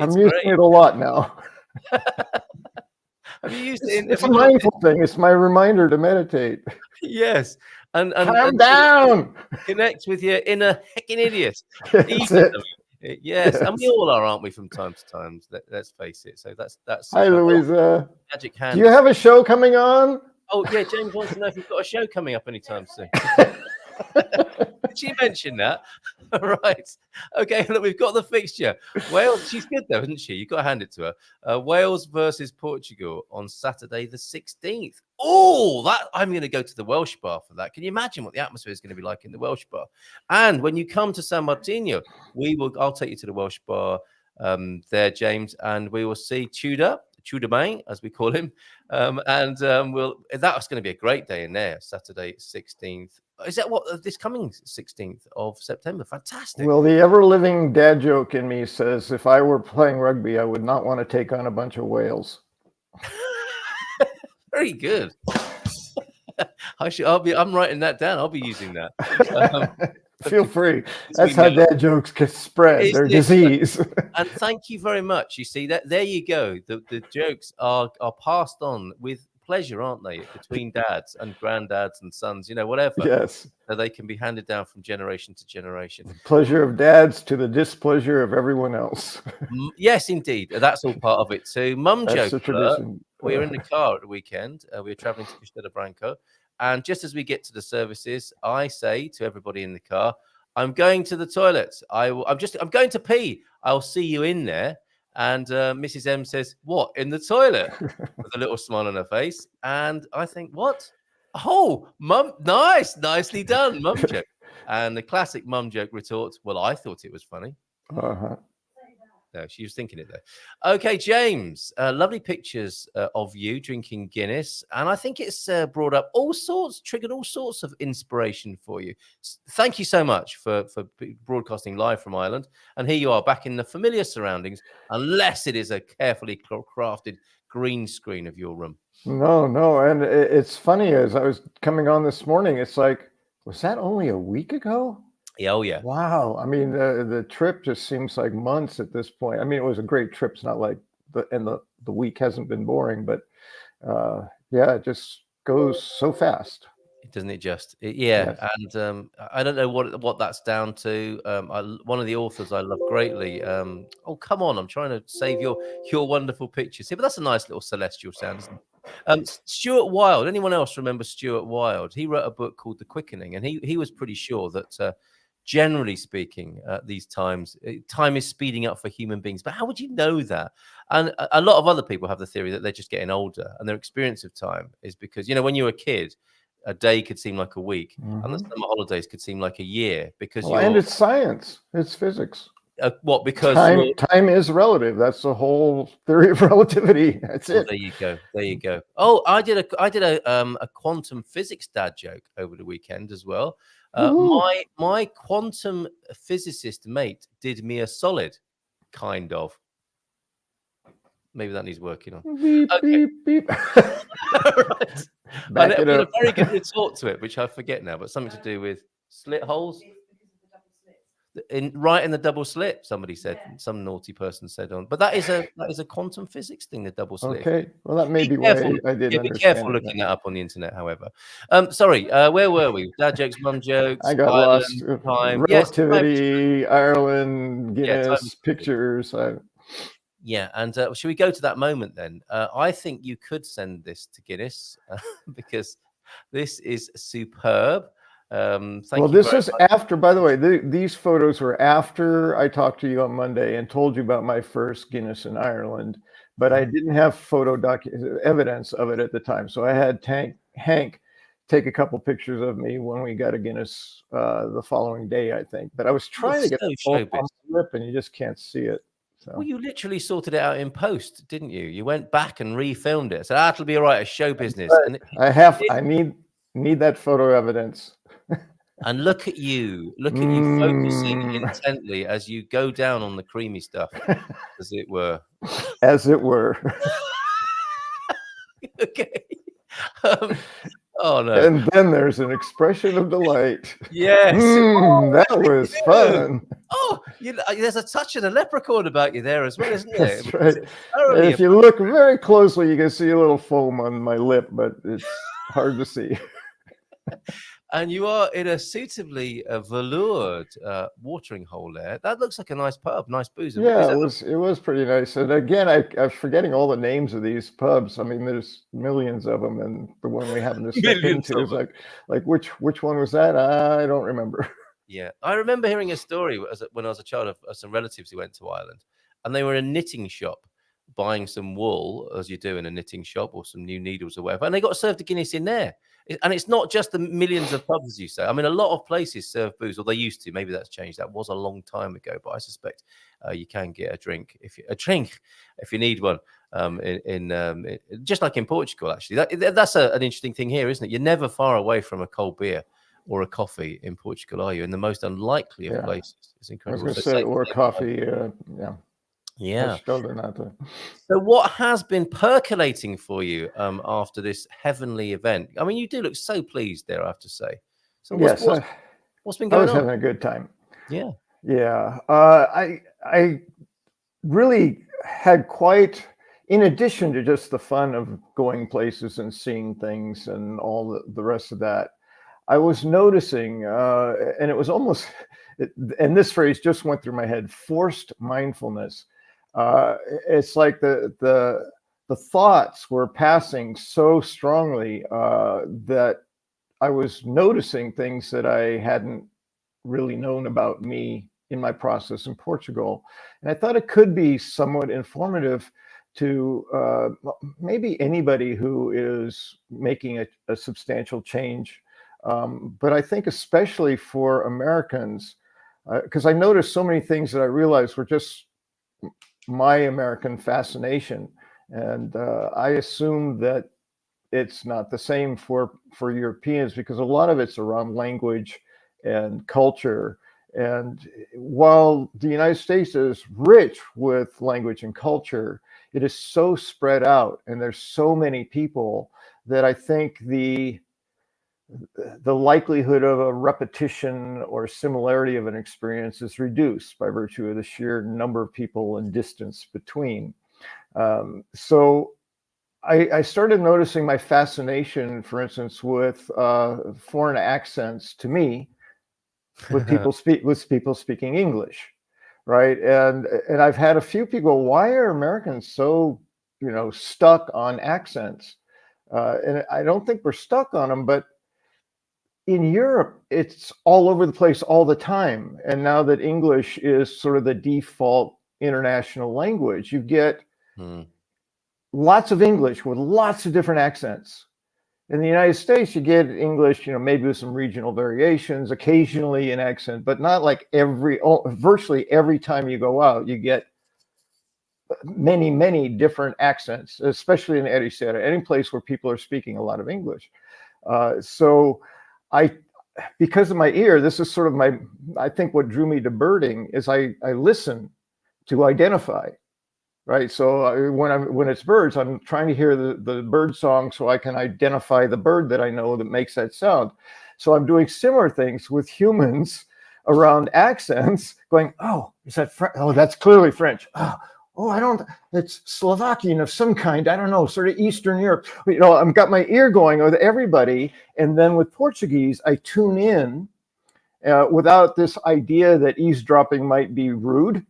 I'm using it a lot now. Have you used it? It's a mindful thing. It's my reminder to meditate. Yes, and Calm down. Connect with your inner heckin' idiot. That's Easy it. to me. Yes, and we Yes. all are, aren't we, from time to time? Let's face it. So that's Hi, Louisa. magic hand. Do you have a show coming on? Oh yeah, James wants to know if you've got a show coming up anytime soon. Did she mention that? Right. Okay, look, we've got the fixture. Wales, she's good though, isn't she? You've got to hand it to her. Wales versus Portugal on Saturday the 16th. Oh, that I'm going to go to the Welsh bar for that. Can you imagine what the atmosphere is going to be like in the Welsh bar? And when you come to San Martinho, I'll take you to the Welsh bar there, James, and we will see Tudor Main, as we call him. That's going to be a great day in there, Saturday 16th. Is that what this coming 16th of September? Fantastic. Well, the ever-living dad joke in me says if I were playing rugby, I would not want to take on a bunch of whales. Very good. I'm writing that down. I'll be using that. Feel free. That's how dad jokes get spread. They're disease. And thank you very much. You see that there you go. The jokes are passed on with pleasure, aren't they? Between dads and granddads and sons, whatever. Yes. So they can be handed down from generation to generation. The pleasure of dads to the displeasure of everyone else. Yes, indeed. That's all part of it too. Mum That's joke. the tradition. We were in the car at the weekend. We were traveling to Castella Branco. And just as we get to the services, I say to everybody in the car, I'm going to the toilet. I'm going to pee. I'll see you in there. And Mrs. M says, what, in the toilet? With a little smile on her face. And I think, what? Oh, mum, nicely done, mum joke. And the classic mum joke retort, well, I thought it was funny. Uh-huh. No, she was thinking it though. Okay, James, lovely pictures of you drinking Guinness, and I think it's triggered all sorts of inspiration for you. Thank you so much for broadcasting live from Ireland, and here you are back in the familiar surroundings, unless it is a carefully crafted green screen of your room. No, and it's funny, as I was coming on this morning, it's like, was that only a week ago? Yeah, oh yeah. Wow. I mean, the trip just seems like months at this point. I mean, it was a great trip. It's not like the week hasn't been boring, but yeah, it just goes so fast. Doesn't it just? Yes. And I don't know what that's down to. One of the authors I love greatly. Oh, come on! I'm trying to save your wonderful pictures here, but that's a nice little celestial sound, isn't it? Stuart Wilde. Anyone else remember Stuart Wilde? He wrote a book called The Quickening, and he was pretty sure that generally speaking, these times, time is speeding up for human beings. But how would you know that? And a lot of other people have the theory that they're just getting older, and their experience of time is because, when you were a kid, a day could seem like a week, and the summer holidays could seem like a year because and it's science, it's physics. What? Because time is relative. That's the whole theory of relativity. That's it. There you go. There you go. Oh, I did a quantum physics dad joke over the weekend as well. My quantum physicist mate did me a solid, kind of. Maybe that needs working on. Beep, Okay. beep, beep. Right. Back I it did a up. very good retort to it, which I forget now, but something to do with slit holes. Right in the double slit, somebody said. Some naughty person said on, but that is a quantum physics thing. The double slit. Okay, well that may be why I didn't Be understand. careful looking that up on the internet. However, sorry, where were we? Dad jokes, mum jokes. I got Ireland, lost. Time. Relativity, Ireland, Guinness, time. pictures. Yeah, and should we go to that moment then? I think you could send this to Guinness because this is superb. Thank you. This is after, by the way, these photos were after I talked to you on Monday and told you about my first Guinness in Ireland, but I didn't have photo evidence of it at the time. So I had Hank take a couple pictures of me when we got a Guinness the following day, I think. But I was trying to get the photo on the lip and you just can't see it. So. Well, you literally sorted it out in post, didn't you? You went back and refilmed it. So that'll be all right as show business. Right. And I need that photo evidence. And look at you focusing intently as you go down on the creamy stuff, as it were. As it were. Okay. Oh no! And then there's an expression of delight. Yes, that was fun. Oh, there's a touch of the leprechaun about you there as well, isn't there? That's right. If you look very closely, you can see a little foam on my lip, but it's hard to see. And you are in a suitably veloured watering hole there. That looks like a nice pub, nice booze. Yeah, it was pretty nice. And again, I'm forgetting all the names of these pubs. I mean, there's millions of them, and the one we happen to step into is like which one was that? I don't remember. Yeah, I remember hearing a story when I was a child of some relatives who went to Ireland, and they were in a knitting shop buying some wool, as you do in a knitting shop, or some new needles or whatever, and they got served a Guinness in there. And it's not just the millions of pubs, as you say. I mean, a lot of places serve booze, or they used to. Maybe that's changed. That was a long time ago, but I suspect you can get a drink if you need one. Just like in Portugal, actually. That's an interesting thing here, isn't it? You're never far away from a cold beer or a coffee in Portugal, are you? In the most unlikely of places. It's incredible. I was going to say, or coffee, yeah. Yeah. So what has been percolating for you after this heavenly event? I mean, you do look so pleased there, I have to say. So what's been going on? I was having a good time. Yeah. Yeah. I really had quite, in addition to just the fun of going places and seeing things and all the rest of that, I was noticing, and it was almost, and this phrase just went through my head, forced mindfulness. It's like the thoughts were passing so strongly that I was noticing things that I hadn't really known about me in my process in Portugal. And I thought it could be somewhat informative to maybe anybody who is making a substantial change. But I think especially for Americans, because I noticed so many things that I realized were just my American fascination. And I assume that it's not the same for Europeans, because a lot of it's around language and culture. And while the United States is rich with language and culture, it is so spread out, and there's so many people that I think the likelihood of a repetition or similarity of an experience is reduced by virtue of the sheer number of people and distance between. So I started noticing my fascination, for instance, with foreign accents to me, with people speaking English, right? And I've had a few people, why are Americans so, stuck on accents? And I don't think we're stuck on them, but in Europe, it's all over the place all the time. And now that English is sort of the default international language, you get lots of English with lots of different accents. In the United States, you get English, maybe with some regional variations, occasionally an accent, but not like virtually every time you go out, you get many, many different accents, especially in Ericeira, any place where people are speaking a lot of English. So because of my ear, this is sort of I think what drew me to birding is I listen to identify. Right. So when it's birds, I'm trying to hear the bird song so I can identify the bird that I know that makes that sound. So I'm doing similar things with humans around accents, going, oh, is that French? Oh, that's clearly French. Oh, it's Slovakian of some kind. I don't know, sort of Eastern Europe. I've got my ear going with everybody. And then with Portuguese, I tune in without this idea that eavesdropping might be rude.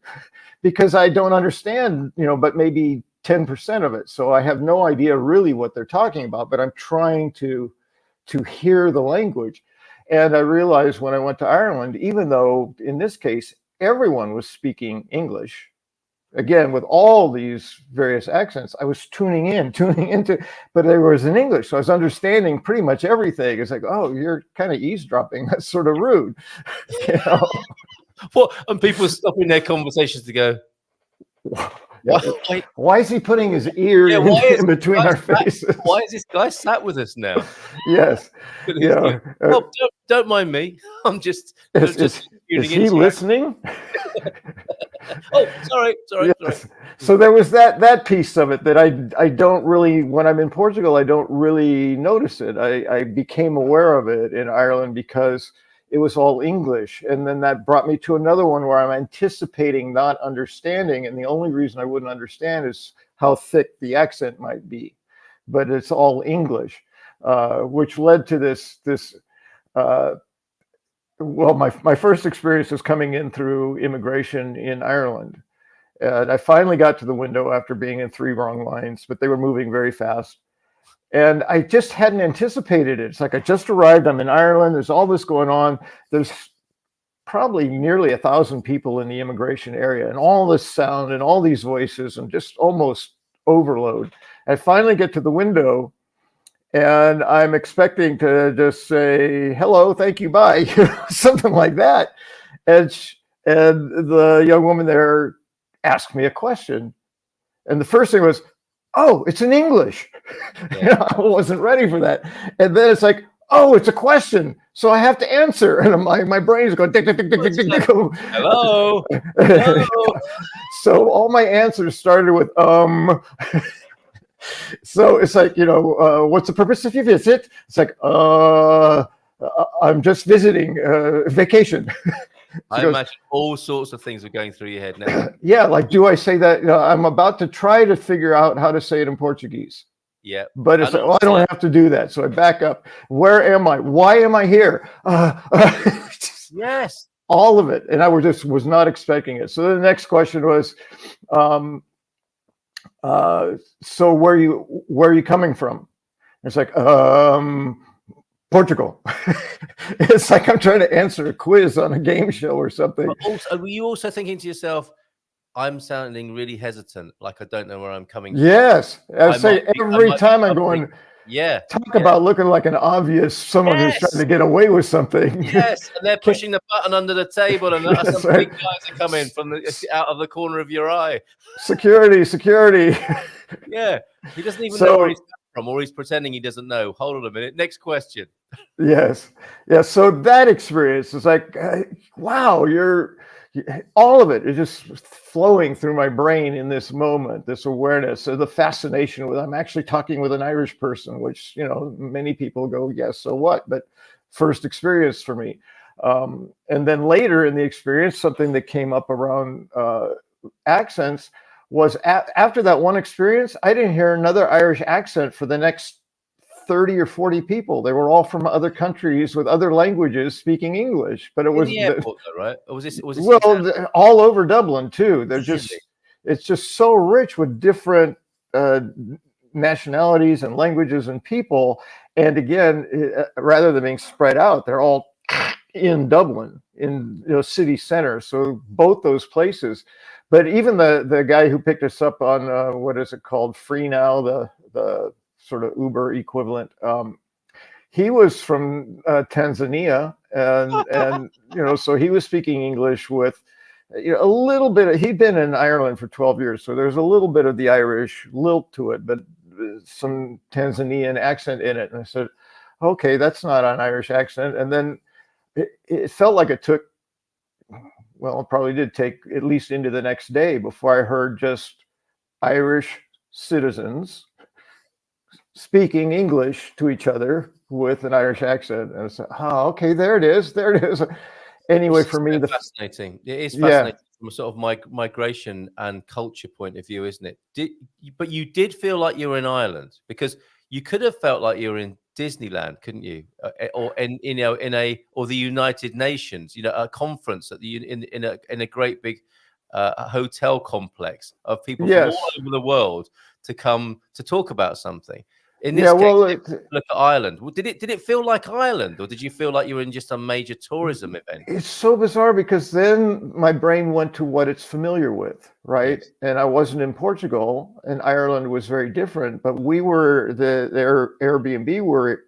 Because I don't understand, but maybe 10% of it. So I have no idea really what they're talking about, but I'm trying to hear the language. And I realized when I went to Ireland, even though in this case, everyone was speaking English, again, with all these various accents, I was tuning into, but there was in English. So I was understanding pretty much everything. It's like, oh, you're kind of eavesdropping. That's sort of rude. What? And people stopping their conversations to go, why is he putting his ear in between our faces? Why is this guy sat with us now? Yes. Oh, don't mind me. I'm just is he listening? Oh, sorry. Yes. So there was that piece of it that I don't really, when I'm in Portugal, I don't really notice it. I became aware of it in Ireland because it was all English. And then that brought me to another one where I'm anticipating not understanding. And the only reason I wouldn't understand is how thick the accent might be. But it's all English, which led to this well, my first experience was coming in through immigration in Ireland. And I finally got to the window after being in 3 wrong lines, but they were moving very fast. And I just hadn't anticipated it. It's like I just arrived. I'm in Ireland. There's all this going on. There's probably nearly 1,000 people in the immigration area, and all this sound and all these voices and just almost overload. I finally get to the window, and I'm expecting to just say hello, thank you, bye, something like that. And the young woman there asked me a question, and the first thing was, oh, it's in English. Yeah. I wasn't ready for that. And then it's like, oh, it's a question. So I have to answer. And my brain is going, tick, tick, tick, tick, tick, tick. Hello. Hello. So all my answers started with, So it's like, what's the purpose of your visit? It's like, I'm just visiting, vacation. I imagine all sorts of things are going through your head now. Yeah, like, do I say that? I'm about to try to figure out how to say it in Portuguese. Yeah. But it's like, well, I don't have to do that. So I back up. Where am I? Why am I here? Yes. All of it. And I was not expecting it. So the next question was, so where are you coming from? It's like, Portugal. It's like I'm trying to answer a quiz on a game show or something. But also, were you also thinking to yourself, I'm sounding really hesitant, like I don't know where I'm coming from? Yes. I say every time I'm going, talk about looking like an obvious someone who's trying to get away with something. Yes, and they're pushing the button under the table, and some big guys are coming from out of the corner of your eye. Security. Yeah, he doesn't even know where he's come from, or he's pretending he doesn't know. Hold on a minute. Next question. Yes. Yeah. So that experience is like, wow, all of it is just flowing through my brain in this moment, this awareness of the fascination with, I'm actually talking with an Irish person, which, many people go, yes, so what? But first experience for me. And then later in the experience, something that came up around accents was after that one experience, I didn't hear another Irish accent for the next 30 or 40 people. They were all from other countries with other languages speaking English, but it was the airport, though, right? Or was this all over Dublin too. It's just so rich with different nationalities and languages and people. And again, rather than being spread out, they're all in Dublin, in city center. So both those places. But even the guy who picked us up on what is it called, Free Now, the sort of Uber equivalent. He was from Tanzania, and so he was speaking English with a little bit. He'd been in Ireland for 12 years, so there's a little bit of the Irish lilt to it, but some Tanzanian accent in it. And I said, okay, that's not an Irish accent. And then it felt like it took, well, it probably did take at least into the next day before I heard just Irish citizens speaking English to each other with an Irish accent. And I said, oh, okay, there it is. Anyway, for me, fascinating. It is fascinating from a sort of migration and culture point of view, isn't it? But you did feel like you were in Ireland, because you could have felt like you were in Disneyland, couldn't you? Or or the United Nations, a conference in a great big hotel complex of people from all over the world to come to talk about something. In this case, look at Ireland. Did it feel like Ireland, or did you feel like you were in just a major tourism event? It's so bizarre, because then my brain went to what it's familiar with, right? Yes. And I wasn't in Portugal, and Ireland was very different. But we were the Airbnb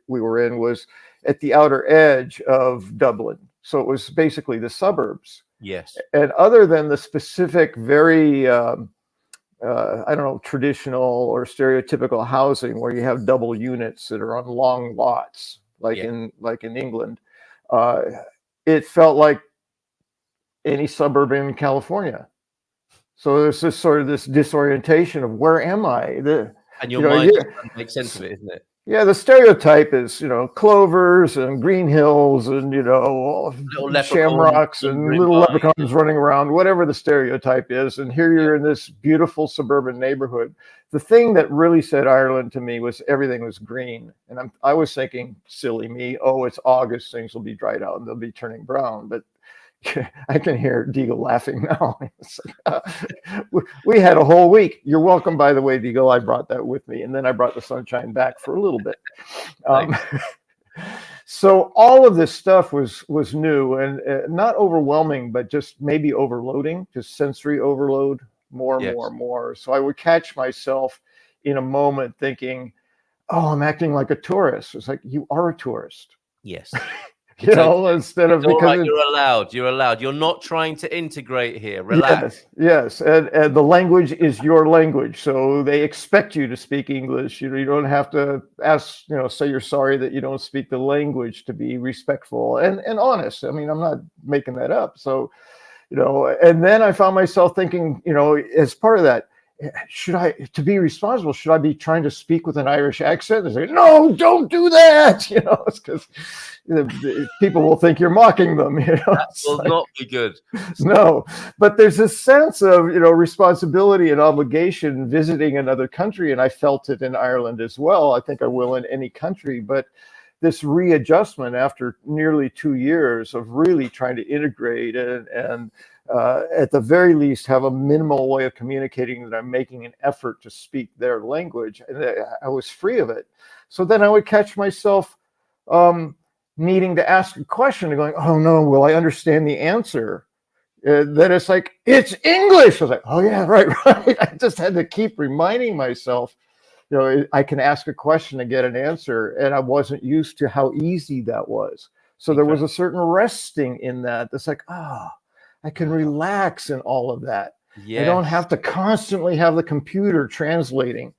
we were in was at the outer edge of Dublin, so it was basically the suburbs. Yes. And other than the specific, very I don't know, traditional or stereotypical housing where you have double units that are on long lots, like in England, it felt like any suburb in California. So there's this sort of this disorientation of where am I? And your mind doesn't make sense of it, isn't it? Yeah, the stereotype is, clovers and green hills and, shamrocks and little leprechauns running around, whatever the stereotype is. And here you're in this beautiful suburban neighborhood. The thing that really said Ireland to me was everything was green. And I was thinking, silly me, oh, it's August, things will be dried out and they'll be turning brown. But I can hear Deagle laughing now. We had a whole week. You're welcome, by the way, Deagle. I brought that with me, and then I brought the sunshine back for a little bit. So all of this stuff was new and not overwhelming, but just maybe overloading, just sensory overload, more and more. So I would catch myself in a moment thinking, "Oh, I'm acting like a tourist." It's like, you are a tourist. Yes. Instead of because you're allowed. You're not trying to integrate here. Relax. Yes. And the language is your language, so they expect you to speak English. You don't have to ask. Say you're sorry that you don't speak the language, to be respectful and honest. I mean, I'm not making that up. So, and then I found myself thinking, as part of that, to be responsible, should I be trying to speak with an Irish accent? They say, no, don't do that. It's because people will think you're mocking them. That will not be good. No, but there's a sense of, responsibility and obligation visiting another country. And I felt it in Ireland as well. I think I will in any country, but this readjustment after nearly 2 years of really trying to integrate and at the very least have a minimal way of communicating that I'm making an effort to speak their language, and I was free of it. So then I would catch myself needing to ask a question and going, oh no, will I understand the answer? Then it's like, it's English. I was like, oh yeah, right. I just had to keep reminding myself, I can ask a question and get an answer, and I wasn't used to how easy that was. So there was a certain resting in that. That's like, I can relax in all of that. Yes. I don't have to constantly have the computer translating,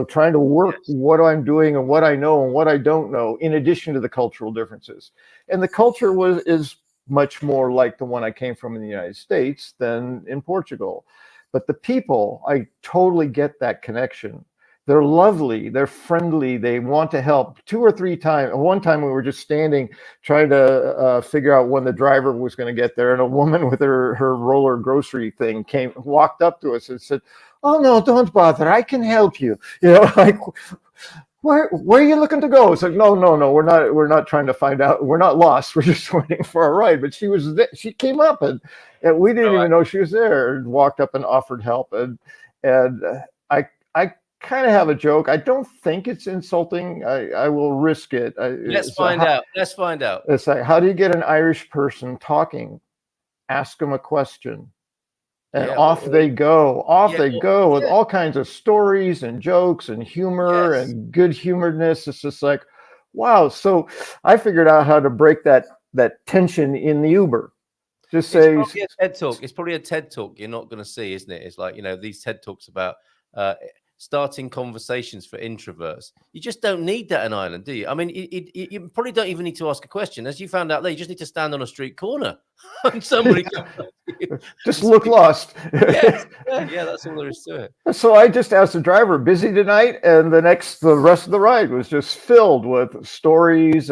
trying to work what I'm doing and what I know and what I don't know, in addition to the cultural differences. And the culture is much more like the one I came from in the United States than in Portugal. But the people, I totally get that connection. They're lovely, they're friendly, they want to help. 2 or 3 times. One time we were just standing trying to figure out when the driver was going to get there, and a woman with her roller grocery thing walked up to us and said, oh no, don't bother, I can help you. Like, where are you looking to go? It's like, no, we're not trying to find out, we're not lost, we're just waiting for a ride. But she was there. She came up and we didn't even know she was there, and walked up and offered help, and I kind of have a joke. I don't think it's insulting. I will risk it. Let's find out. Let's find out. It's like, how do you get an Irish person talking? Ask them a question. And off they go. They go with all kinds of stories and jokes and humor and good humoredness. It's just like, wow. So I figured out how to break that tension in the Uber. Just say it's probably a TED talk. It's probably a TED talk you're not going to see, isn't it? It's like, these TED talks about starting conversations for introverts. You just don't need that in Ireland, do you? I mean, you probably don't even need to ask a question. As you found out there, you just need to stand on a street corner and somebody comes up to you. Just look lost. Yeah, that's all there is to it. So I just asked the driver, busy tonight? And the rest of the ride was just filled with stories,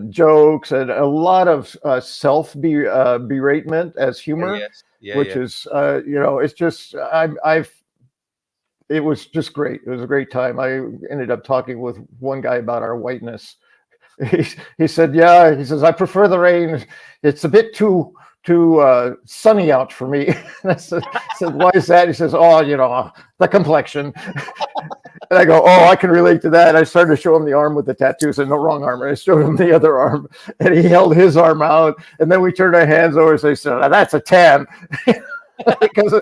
jokes, and a lot of self-beratement as humor, which is, it's just, it was just great. It was a great time. I ended up talking with one guy about our whiteness. He said, he says, I prefer the rain. It's a bit too sunny out for me. And I said, why is that? He says, the complexion. And I go, I can relate to that. I started to show him the arm with the tattoos, and no, wrong arm. And I showed him the other arm, and he held his arm out. And then we turned our hands over, and I said, that's a tan. Because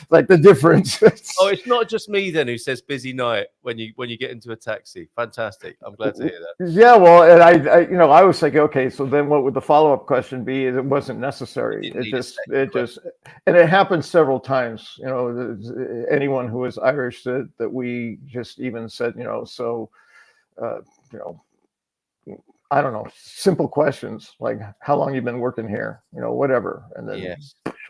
like the difference. It's not just me then who says busy night when you get into a taxi. Fantastic. I'm glad to hear that. Yeah, well, and I was like, okay, so then what would the follow-up question be? It wasn't necessary. And it happened several times. Anyone who was Irish that we just even said, I don't know, simple questions like how long you've been working here, whatever, and then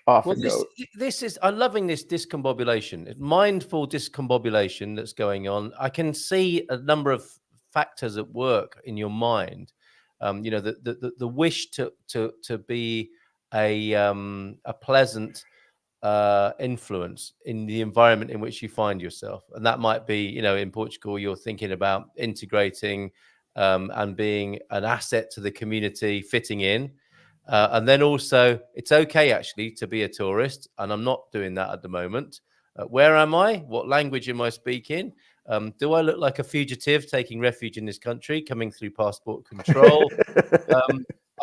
off it goes. This is, I'm loving this discombobulation, mindful discombobulation that's going on. I can see a number of factors at work in your mind. The wish to be a pleasant influence in the environment in which you find yourself, and that might be, in Portugal, you're thinking about integrating. And being an asset to the community, fitting in. And then also, it's okay, actually, to be a tourist. And I'm not doing that at the moment. Where am I? What language am I speaking? Do I look like a fugitive taking refuge in this country, coming through passport control?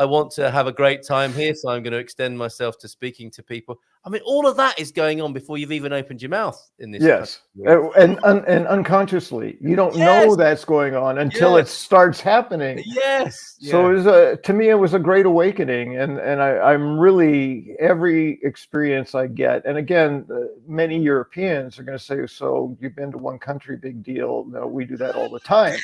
I want to have a great time here, so I'm going to extend myself to speaking to people. I mean, all of that is going on before you've even opened your mouth in this. Yes, and unconsciously, you don't know that's going on until it starts happening. Yes. So it was to me, it was a great awakening, and I'm really, every experience I get, and again, many Europeans are going to say, "So you've been to one country, big deal." No, we do that all the time,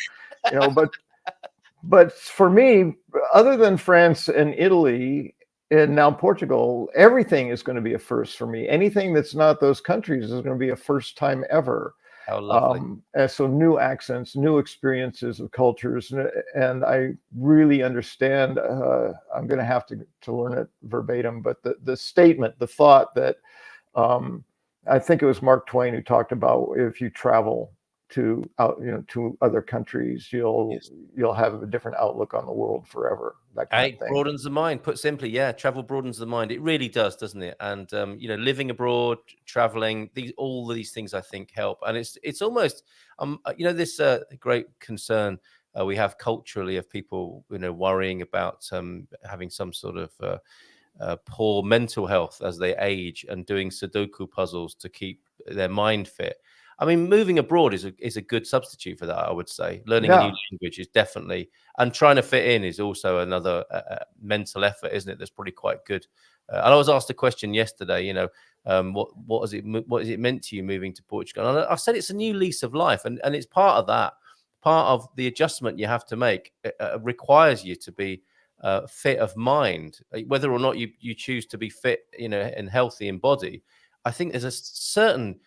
But for me, other than France and Italy and now Portugal, everything is going to be a first for me. Anything that's not those countries is going to be a first time ever. How lovely. And so new accents, new experiences of cultures. And I really understand, I'm going to have to learn it verbatim, but the statement, the thought that I think it was Mark Twain who talked about, if you travel to other countries, you'll have a different outlook on the world forever. That kind of thing. Broadens the mind. Put simply, travel broadens the mind. It really does, doesn't it? And living abroad, traveling, all of these things I think help. And it's almost this great concern we have culturally of people worrying about having some sort of poor mental health as they age and doing Sudoku puzzles to keep their mind fit. I mean, moving abroad is a good substitute for that, I would say. Learning a new language is definitely, and trying to fit in is also another mental effort, isn't it? That's probably quite good. And I was asked a question yesterday, what is it meant to you moving to Portugal? And I said it's a new lease of life, and it's part of that. Part of the adjustment you have to make requires you to be fit of mind, whether or not you choose to be fit, and healthy in body. I think there's a certain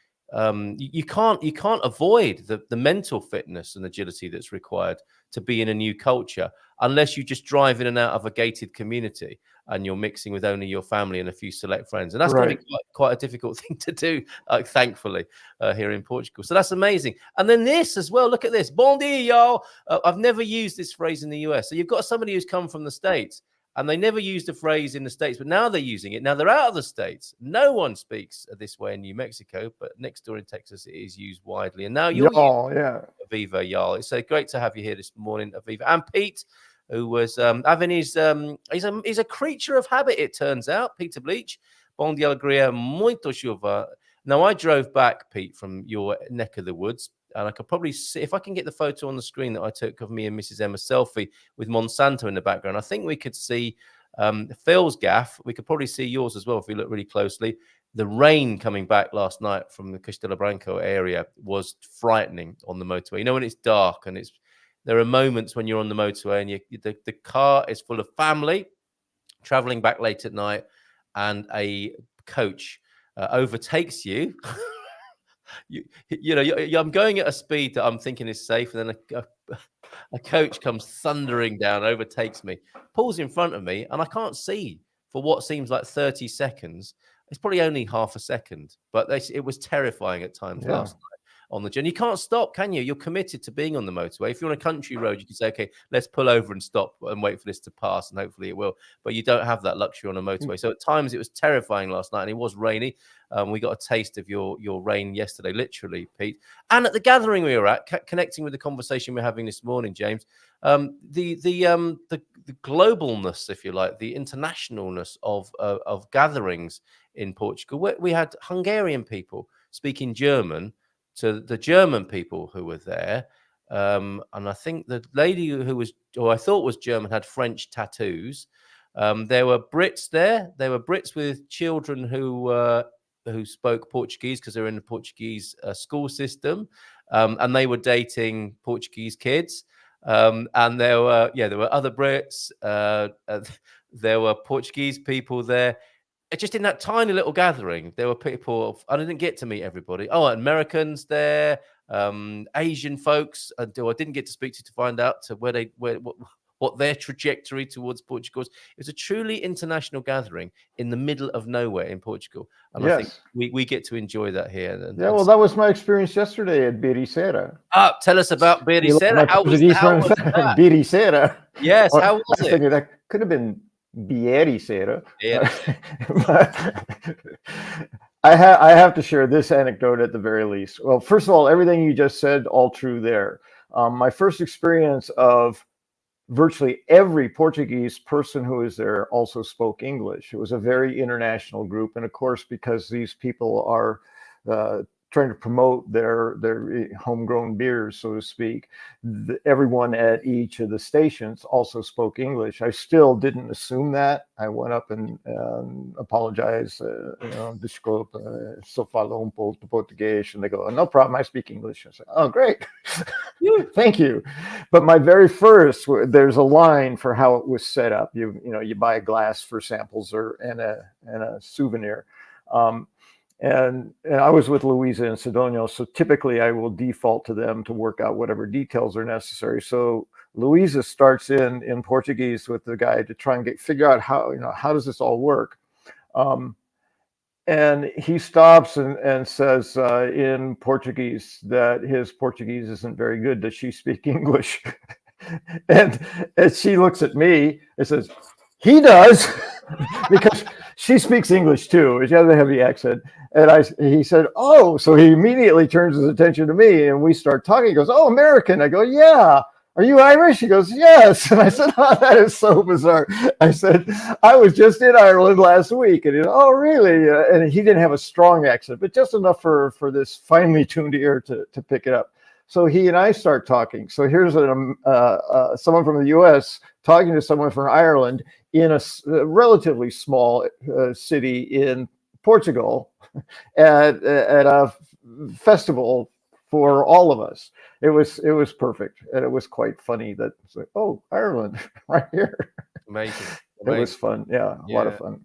you can't avoid the mental fitness and agility that's required to be in a new culture unless you just drive in and out of a gated community and you're mixing with only your family and a few select friends, and that's going to be quite a difficult thing to do, thankfully, here in Portugal. So that's amazing. And then this as well, look at this. Bon dia, y'all. I've never used this phrase in the US. So you've got somebody who's come from the States And they never used the phrase in the States, but now they're using it. Now they're out of the States. No one speaks this way in New Mexico, but next door in Texas, it is used widely. And now you're Y'all, yeah. Aviva, y'all. It's so great to have you here this morning, Aviva. And Pete, who was having his, he's a creature of habit, it turns out. Peter Bleach. Bom dia, alegria, muito chuva. Now, I drove back, Pete, from your neck of the woods. And I could probably see, if I can get the photo on the screen that I took of me and Mrs. Emma selfie with Monsanto in the background, I think we could see Phil's gaff. We could probably see yours as well if we look really closely. The rain coming back last night from the Castelo Branco area was frightening on the motorway. You know, when it's dark and there are moments when you're on the motorway and the car is full of family traveling back late at night and a coach overtakes you. I'm going at a speed that I'm thinking is safe, and then a coach comes thundering down, overtakes me, pulls in front of me, and I can't see for what seems like 30 seconds. It's probably only half a second, but it was terrifying at times last night on the journey. You can't stop, can you? You're committed to being on the motorway. If you're on a country road, you can say, okay, let's pull over and stop and wait for this to pass, and hopefully it will. But you don't have that luxury on a motorway. So at times it was terrifying last night, and it was rainy. We got a taste of your rain yesterday, literally, Pete. And at the gathering we were at, connecting with the conversation we're having this morning, James, the globalness, if you like, the internationalness of gatherings in Portugal. We had Hungarian people speaking German to the German people who were there. And I think the lady who I thought was German had French tattoos. There were Brits there. There were Brits with children who spoke Portuguese because they were in the Portuguese school system. And they were dating Portuguese kids. And there were other Brits. There were Portuguese people there. Just in that tiny little gathering, there were people. I didn't get to meet everybody. Oh, Americans there, Asian folks. I didn't get to speak to find out what their trajectory towards Portugal was. It was a truly international gathering in the middle of nowhere in Portugal, and I think we get to enjoy that here. Well, that was my experience yesterday at Ericeira. Tell us about Ericeira. How was that? Ericeira. Yes, how was it? Figured that could have been Ericeira. I have to share this anecdote at the very least. Well, first of all, everything you just said, all true there. My first experience of virtually every Portuguese person who was there also spoke English. It was a very international group. And of course, because these people are trying to promote their homegrown beers, so to speak, everyone at each of the stations also spoke English. I still didn't assume that. I went up and apologized, desculpa, só falo pouco português, and they go, oh, no problem, I speak English. I said, oh, great. Thank you. But my very first, there's a line for how it was set up. You buy a glass for samples and a souvenir. And I was with Luisa and Sidonio, so typically I will default to them to work out whatever details are necessary. So Luisa starts in Portuguese with the guy to try and figure out how does this all work. And he stops and says in Portuguese that his Portuguese isn't very good. Does she speak English? and she looks at me and says, he does, because she speaks English too. She has a heavy accent. And he said, oh, so he immediately turns his attention to me and we start talking. He goes, oh, American. I go, yeah. Are you Irish? He goes, yes. And I said, oh, that is so bizarre. I said, I was just in Ireland last week. And he goes, oh, really? And he didn't have a strong accent, but just enough for this finely tuned ear to pick it up. So he and I start talking. So here's someone from the U.S. talking to someone from Ireland in a relatively small city in Portugal at a festival for all of us. It was perfect, and it was quite funny that it's like, oh, Ireland right here. Amazing. It was fun. Yeah, a lot of fun.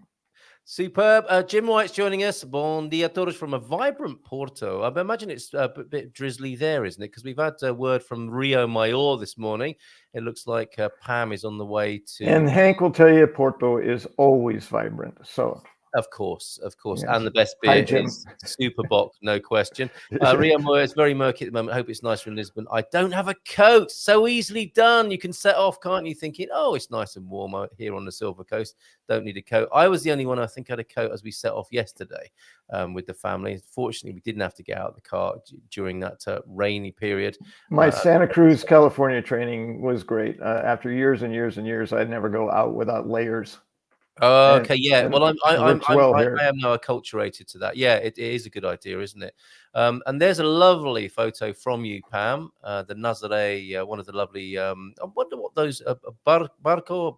Superb. Jim White's joining us. Bom dia todos from a vibrant Porto. I imagine it's a bit drizzly there, isn't it? Because we've had a word from Rio Maior this morning. It looks like Pam is on the way to... And Hank will tell you Porto is always vibrant. So Of course. Yes. And the best Hi, beer Jim. is Super Bock, no question. Rio Moore, it's very murky at the moment. I hope it's nicer in Lisbon. I don't have a coat. So easily done. You can set off, can't you? Thinking, oh, it's nice and warm out here on the Silver Coast. Don't need a coat. I was the only one I think had a coat as we set off yesterday with the family. Fortunately, we didn't have to get out of the car during that rainy period. My Santa Cruz, California training was great. After years and years and years, I'd never go out without layers. Oh, And- okay, yeah. and Well, it works well here. I am now acculturated to that. Yeah, it is a good idea, isn't it? And there's a lovely photo from you, Pam. The Nazare, one of the lovely. I wonder what those barco,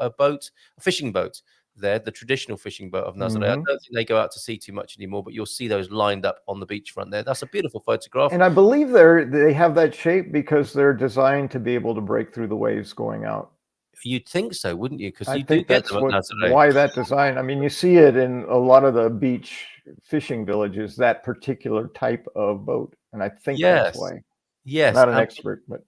a boat, a fishing boat. There, the traditional fishing boat of Nazare. I don't think they go out to sea too much anymore, but you'll see those lined up on the beachfront there. That's a beautiful photograph. And I believe they have that shape because they're designed to be able to break through the waves going out. You'd think so, wouldn't you? Because I you think do get that's them at Nazare. why that design. I mean, you see it in a lot of the beach fishing villages, that particular type of boat. And I think that's why. Yes. Not an expert, but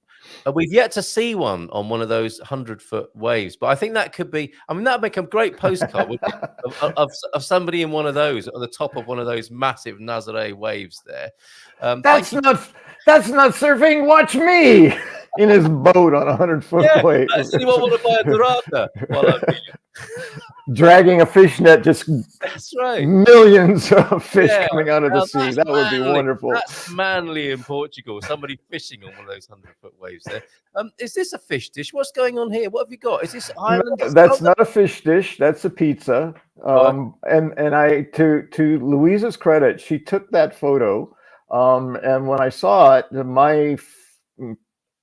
we've yet to see one on one of those 100-foot waves, but I think that could be. I mean, that'd make a great postcard of somebody in one of those at the top of one of those massive Nazare waves there. that's not surfing. Watch me in his boat on a 100-foot wave. Does anyone want to buy a dorada? Well, dragging a fish net, just that's right. Millions of fish coming out of the sea. That would be wonderful. That's manly in Portugal. Somebody fishing on one of those 100-foot waves there. Is this a fish dish? What's going on here? What have you got? Is this island? No, that's not a fish dish. That's a pizza. And I, to Louisa's credit, she took that photo. And when I saw it, my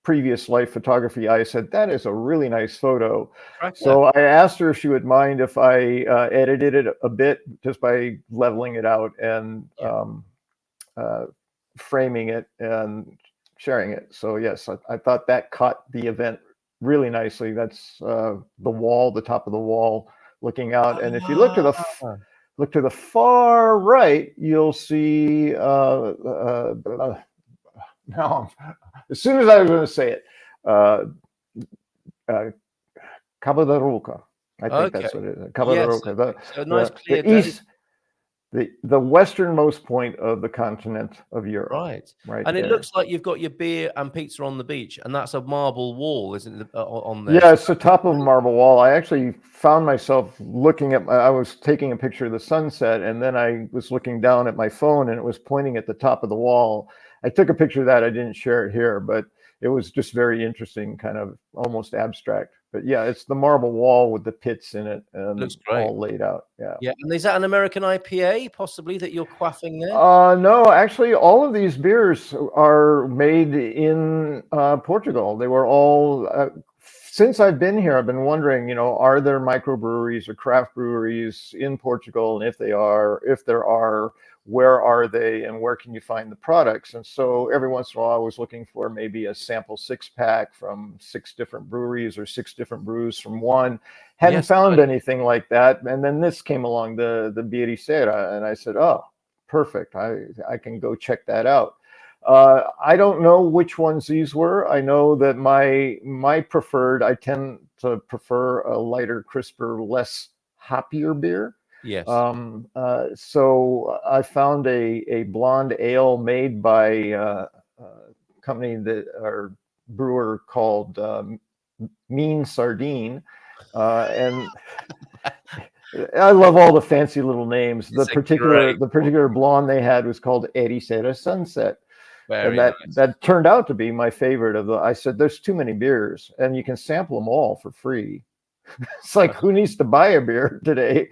previous life photography, I said, that is a really nice photo. So I asked her if she would mind if I edited it a bit just by leveling it out and framing it and sharing it. So yes, I thought that caught the event really nicely. That's the wall, the top of the wall looking out. And if you look to the far right, you'll see now, as soon as I was going to say it, Cabo da Roca. I think that's what it is. Cabo da Roca. The east, the westernmost point of the continent of Europe. Right. And it looks like you've got your beer and pizza on the beach, and that's a marble wall, isn't it? On there. Yeah, it's the top of a marble wall. I actually found myself looking at I was taking a picture of the sunset, and then I was looking down at my phone, and it was pointing at the top of the wall. I took a picture of that. I didn't share it here, but it was just very interesting, kind of almost abstract. But yeah, it's the marble wall with the pits in it and looks great. All laid out. Yeah. Yeah. And is that an American IPA possibly that you're quaffing there? No, actually, all of these beers are made in Portugal. They were all since I've been here, I've been wondering, are there microbreweries or craft breweries in Portugal? And if there are, where are they and where can you find the products? And so every once in a while I was looking for maybe a sample 6-pack from 6 different breweries or 6 different brews from one. Hadn't found anything like that. And then this came along, the Ericeira, and I said, oh, perfect. I can go check that out. I don't know which ones these were. I know that my preferred, I tend to prefer a lighter, crisper, less hoppier beer. Yes. So I found a blonde ale made by a company or brewer called Mean Sardine, and I love all the fancy little names. The particular blonde they had was called Ericeira Sunset. And that turned out to be my favorite of the. I said, there's too many beers, and you can sample them all for free. It's like, who needs to buy a beer today?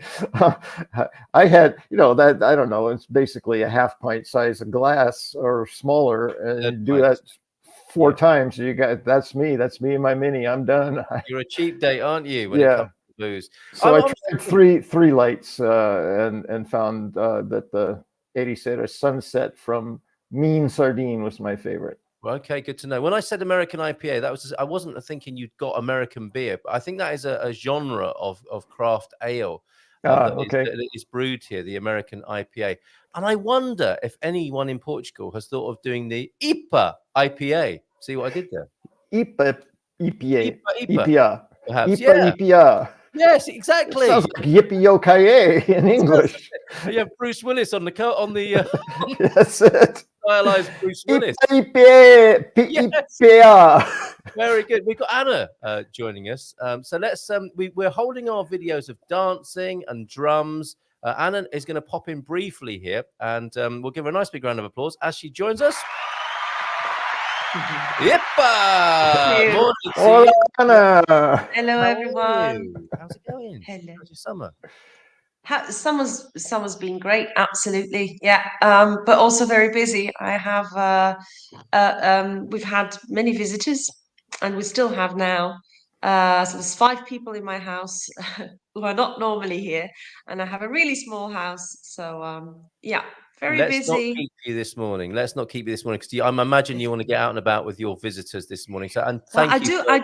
I had, that, I don't know, it's basically a half pint size of glass or smaller, and you do that 4 times. You got, that's me and my mini. I'm done. You're a cheap date, aren't you? When it comes to booze. So I tried three lights and found that the Ericeira Sunset from Mean Sardine was my favorite. Okay, good to know. When I said American IPA, I wasn't thinking you'd got American beer, but I think that is a genre of craft ale that is brewed here, the American IPA. And I wonder if anyone in Portugal has thought of doing the IPA IPA. See what I did there? IPA. IPA. Perhaps. IPA. Yes, It exactly. sounds like yippee-yo-ki-yay in English. You have Bruce Willis on the That's it. stylized Bruce Willis. Yes. Yes. Very good. We've got Anna joining us. So let's we're holding our videos of dancing and drums. Anna is going to pop in briefly here, and we'll give her a nice big round of applause as she joins us. Yippa! Morning to Hola, you. Anna. Hello, How are everyone. you? How's it going? Hello. How's your summer? Summer's been great, absolutely. Yeah, but also very busy. I have we've had many visitors, and we still have now. So there's 5 people in my house who are not normally here, and I have a really small house. So yeah, very Let's not busy. keep you this morning. Let's not keep you this morning because I imagine you want to get out and about with your visitors this morning. So, and Well, thank I you. do.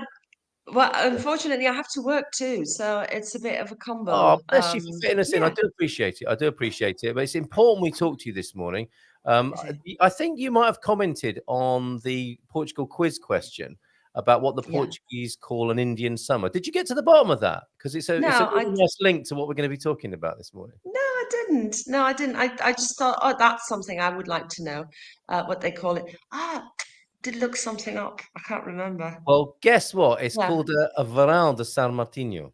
Well, unfortunately, I have to work too, so it's a bit of a Oh, combo. bless you for fitting us in. I Yeah. do appreciate it. I do appreciate it. But it's important we talk to you this morning. Is it? I think you might have commented on the Portugal quiz question about what the Yeah. Portuguese call an Indian summer. Did you get to the bottom of that? Because it's a No, really nice link to what we're going to be talking about this morning. No, I didn't. No, I didn't. I just thought, oh, that's something I would like to know, what they call it. Did look something up. I can't remember. Well, guess what? It's Yeah. called a Verão de San Martinho.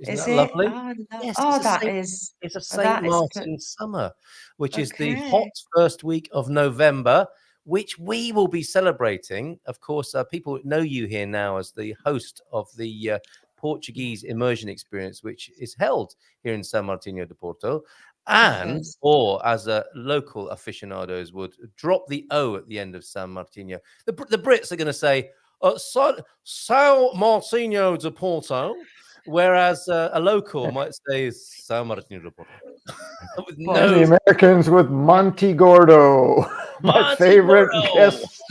Isn't Is that it? lovely? Oh, no. Yes, Oh, that is, it's a oh, Saint that is Martin summer, which is the hot okay. first week of November, which we will be celebrating. Of course, people know you here now as the host of the Portuguese Immersion Experience, which is held here in San Martinho de Porto. And, Yes. or as local aficionados would, drop the O at the end of San Martinho. The Brits are going to say, São Martinho de Porto. Whereas a local might say São Martinho de Porto. With And no the Americans with Monty Gordo, my Monty favorite Gordo. guest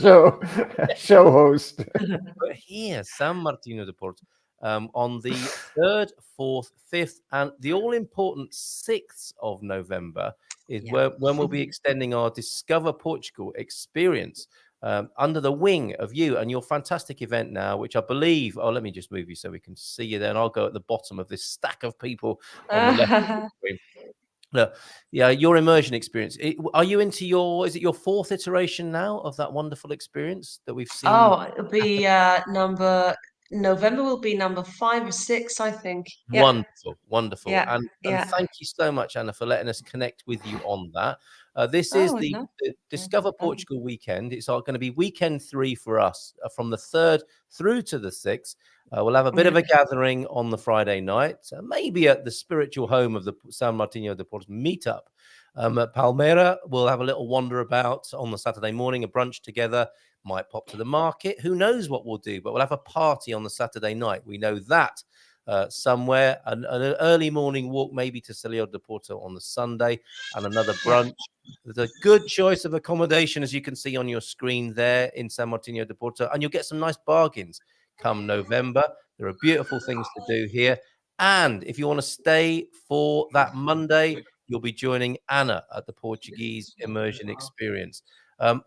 show host. But here, São Martinho de Porto, on the 3rd, 4th, 5th, and the all-important 6th of November is Yeah. when we'll be extending our Discover Portugal experience under the wing of you and your fantastic event now, which I believe, let me just move you so we can see you there, and I'll go at the bottom of this stack of people on the left of the screen. Look, yeah, your immersion experience. Are you into is it your 4th iteration now of that wonderful experience that we've seen? Oh, it'll be November will be number 5 or 6, I think. Yeah. Wonderful, wonderful. Yeah. And Yeah. thank you so much, Anna, for letting us connect with you on that. This Oh, is it's the not. Discover Portugal weekend. It's going to be weekend 3 for us from the 3rd through to the 6th. We'll have a bit of a gathering on the Friday night, maybe at the spiritual home of the San Martinho de Porto meetup at Palmeira. We'll have a little wander about on the Saturday morning, a brunch together. Might pop to the market. Who knows what we'll do? But we'll have a party on the Saturday night. We know that somewhere. An early morning walk, maybe to Celio de Porto on the Sunday, and another brunch. There's a good choice of accommodation, as you can see on your screen there in San Martinho de Porto, and you'll get some nice bargains come November. There are beautiful things to do here. And if you want to stay for that Monday, you'll be joining Anna at the Portuguese Immersion Experience.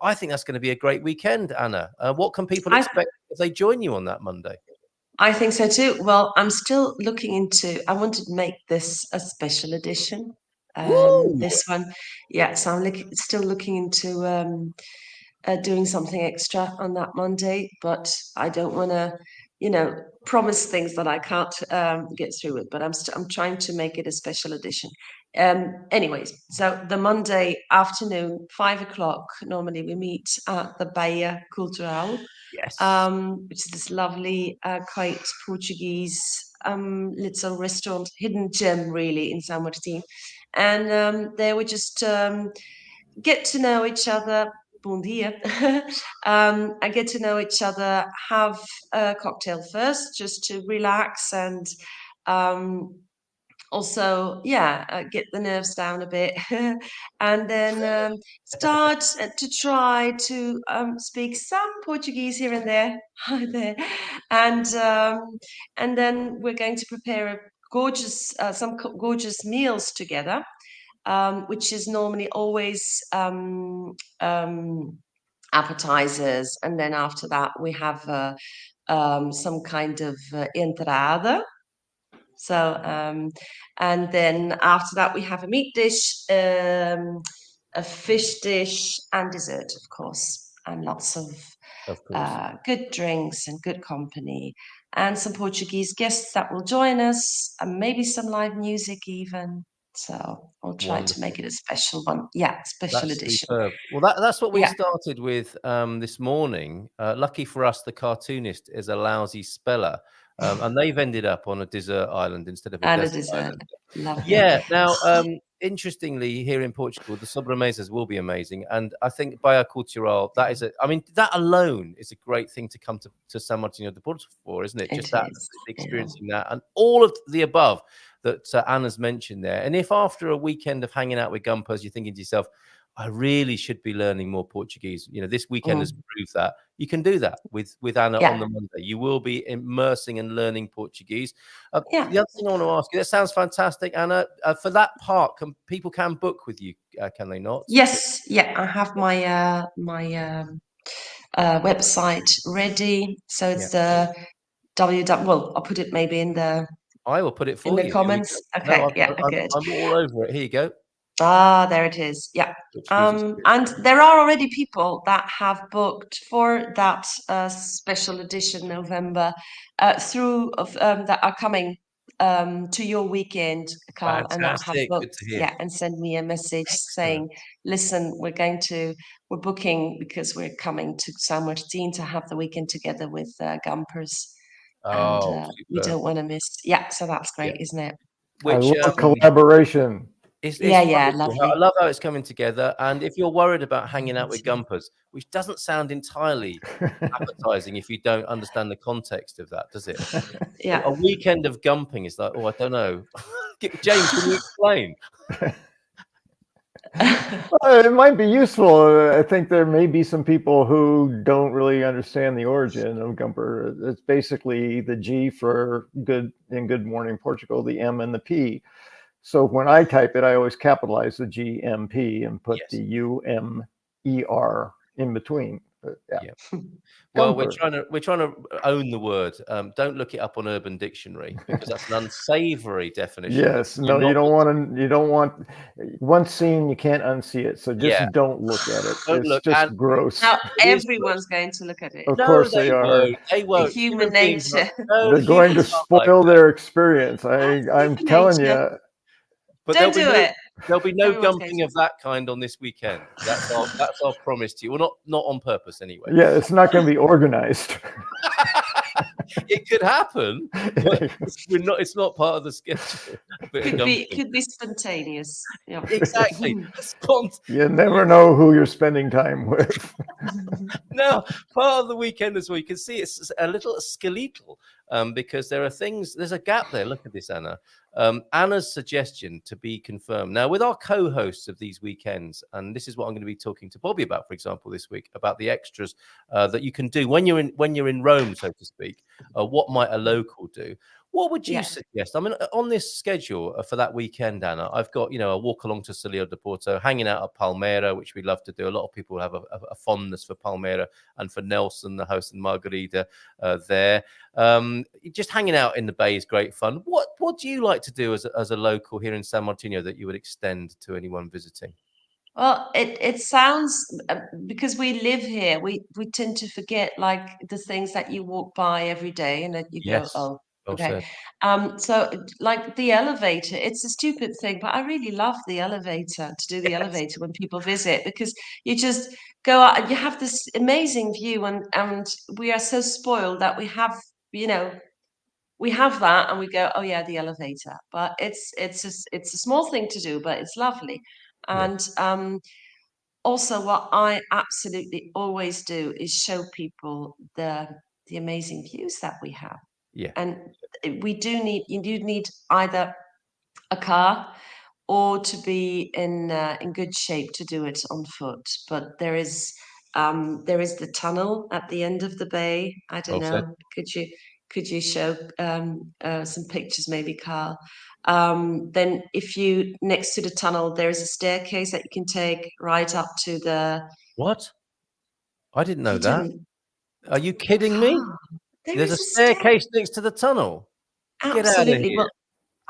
I think that's going to be a great weekend, Anna. What can people expect if they join you on that Monday? I think so too. Well, I'm still looking into, I wanted to make this a special edition. This one. Yeah, so I'm still looking into doing something extra on that Monday, but I don't want to, promise things that I can't get through with. But I'm trying to make it a special edition. Anyways, so the Monday afternoon, 5 o'clock. Normally we meet at the Baía Cultural, Yes. which is this lovely, quite Portuguese little restaurant, hidden gem really in São Martinho, and there we just get to know each other. Bom dia. I get to know each other, have a cocktail first just to relax and also, get the nerves down a bit, and then start to try to speak some Portuguese here and there, hi there, and then we're going to prepare a gorgeous meals together, which is normally always appetizers, and then after that we have some kind of entrada. So, and then after that, we have a meat dish, a fish dish, and dessert, of course, and lots of course. good drinks and good company, and some Portuguese guests that will join us, and maybe some live music even. So I'll try to make Wonderful. it a special one. Yeah, special That's edition. superb. Well, that's what we Yeah. started with this morning. Lucky for us, the cartoonist is a lousy speller, and they've ended up on a dessert island instead of a And a desert dessert. island. Lovely. Yeah. Now, interestingly, here in Portugal, the sobremesas will be amazing, and I think Baía Cultural, that is I mean, that alone is a great thing to come to San Martinho de Porto for, isn't it? Just It that is, yeah. experiencing that and all of the above that Anna's mentioned there. And if after a weekend of hanging out with Gumpers, you're thinking to yourself, I really should be learning more Portuguese. You know, this weekend has proved that you can do that with Anna on the Monday. You will be immersing and learning Portuguese. The other thing I want to ask you, that sounds fantastic, Anna. For that part, people can book with you, can they not? Yes, yeah, I have my website ready. So it's the www. Well, I'll put it maybe in the I will put it for you. comments. No, Okay, yeah, good. I'm all over it. Here you go. Ah, there it is. Yeah. And there are already people that have booked for that special edition November through that are coming to your weekend, Carl, and that have Fantastic. Good booked, to hear. and send me a message saying, listen, we're booking because we're coming to San Martin to have the weekend together with Gumpers. And we don't want to miss. Yeah, so that's great, isn't it? I love collaboration. It's yeah, lovely. lovely. I love how it's coming together. And if you're worried about hanging out with Gumpers, which doesn't sound entirely appetizing if you don't understand the context of that, does it? Yeah. A weekend of gumping is like, oh, I don't know. James, can you explain? Well, it might be useful. I think there may be some people who don't really understand the origin of Gumper. It's basically the G for good in Good Morning Portugal, the M and the P. So when I type it, I always capitalize the GMP and put the UMER in between. Well, we're trying to own the word. Don't look it up on Urban Dictionary because that's an unsavory definition. Yes, no, you don't want once seen, you can't unsee it. So just don't look at it. It's just gross. Now everyone's going to look at it. Of course they are. They won't. Human nature. They're going to spoil their experience. I'm telling you. But don't do it. There'll be no gumping of that kind on this weekend. That's our promise to you. Well, not on purpose anyway. Yeah, it's not going to be organized. It could happen, but it's not part of the schedule. Could be spontaneous. Yeah. Exactly. You never know who you're spending time with. Now, part of the weekend as well, you can see it's a little skeletal because there's a gap there. Look at this, Anna. Anna's suggestion to be confirmed. Now, with our co-hosts of these weekends, and this is what I'm going to be talking to Bobby about, for example, this week, about the extras that you can do when you're in Rome, so to speak. What might a local do? What would you suggest? I mean, on this schedule for that weekend, Anna, I've got, a walk along to Salio de Porto, hanging out at Palmeira, which we love to do. A lot of people have a fondness for Palmeira and for Nelson, the host, and Margarida there. Just hanging out in the bay is great fun. What do you like to do as a local here in San Martinho that you would extend to anyone visiting? Well, it sounds because we live here, we tend to forget like the things that you walk by every day and that you go, oh, okay. So like the elevator, it's a stupid thing, but I really love the elevator, to do the elevator when people visit, because you just go out and you have this amazing view, and we are so spoiled that we have, we have that and we go, oh yeah, the elevator. But it's a small thing to do, but it's lovely. And also what I absolutely always do is show people the amazing views that we have. Yeah. And you do need either a car or to be in good shape to do it on foot. But there is the tunnel at the end of the bay. I don't know. Could you show some pictures, maybe, Carl? Then if you, next to the tunnel, there's a staircase that you can take right up to the... What? I didn't know that. Are you kidding me? There's a staircase next to the tunnel. Absolutely. Get out of here. Well,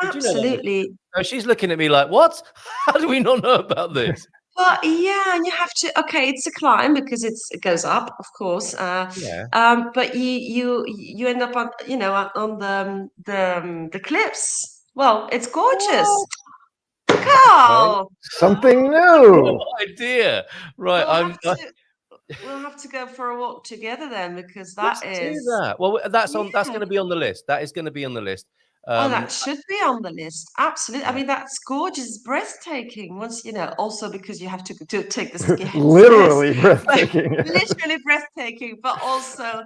Did you know that? absolutely. Oh, she's looking at me like, what? How do we not know about this? Well, yeah, and you have to. Okay, it's a climb because it goes up, of course. Yeah. But you end up on on the cliffs. Well, it's gorgeous. What? Okay. Carl, Something No new. idea. Right. we'll have to we'll have to go for a walk together then because Let's that do is that. Well, that's on. That's yeah. going to be on the list. That is going to be on the list. Oh, Um, that should be on the list. Absolutely. I yeah. mean, that's gorgeous, it's breathtaking. Once, also because you have to take the stairs, Literally breathtaking. literally breathtaking, but also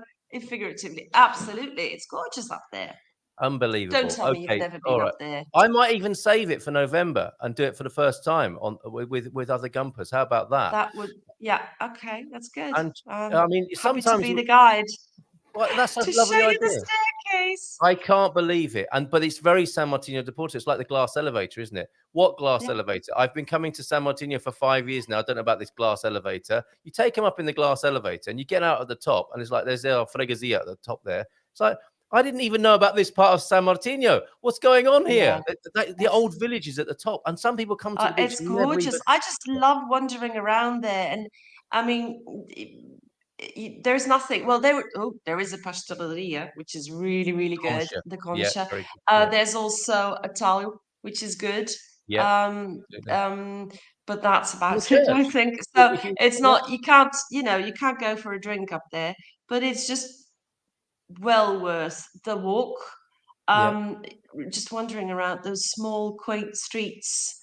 figuratively. Absolutely. It's gorgeous up there. Unbelievable. Don't tell me you've Okay. never All been right. up there. I might even save it for November and do it for the first time on with other gumpers. How about that? That would, yeah, okay, that's good. And I mean, Happy to sometimes be the guide well, that's a to show lovely you the idea. staircase. I can't believe it. But it's very San Martino de Porto. It's like the glass elevator, isn't it? What glass Yeah. elevator? I've been coming to San Martino for 5 years now. I don't know about this glass elevator. You take them up in the glass elevator and you get out at the top, and it's like there's El Freguesia at the top there. It's like I didn't even know about this part of San Martino. What's going on here? Yeah. The old village is at the top, and some people come to the beach It's and never gorgeous. even. I just love wandering around there, and I mean, there's nothing. Well, there is a pastelaria, which is really, really good. Concha. The Yeah, concha. very good. Yeah, There's also a tal, which is good. yeah, Um, absolutely. but that's And the about it, I church. think. So If you, it's yeah, not. You can't. You can't go for a drink up there, but it's just well worth the walk. yeah. Um, just wandering around those small, quaint streets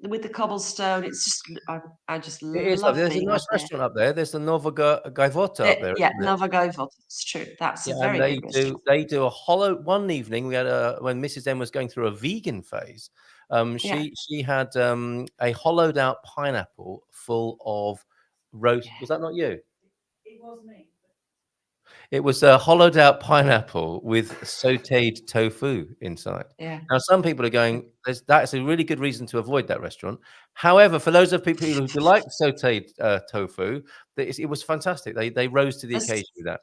with the cobblestone. It's just I just It is love lovely. There's a being up nice there. restaurant up there. There's the Nova Gaivota up there, Yeah, isn't it? Nova Govot. It's true. That's a Yeah, and very good restaurant. they do a hollow one evening. We had when Mrs. M was going through a vegan phase. Yeah. She had a hollowed out pineapple full of roast. Was that not you? It was me. It was a hollowed out pineapple with sautéed tofu inside. Yeah. Now, some people are going, that's a really good reason to avoid that restaurant. However, for those of people who like sautéed tofu, it was fantastic. They rose to the That's- occasion with that.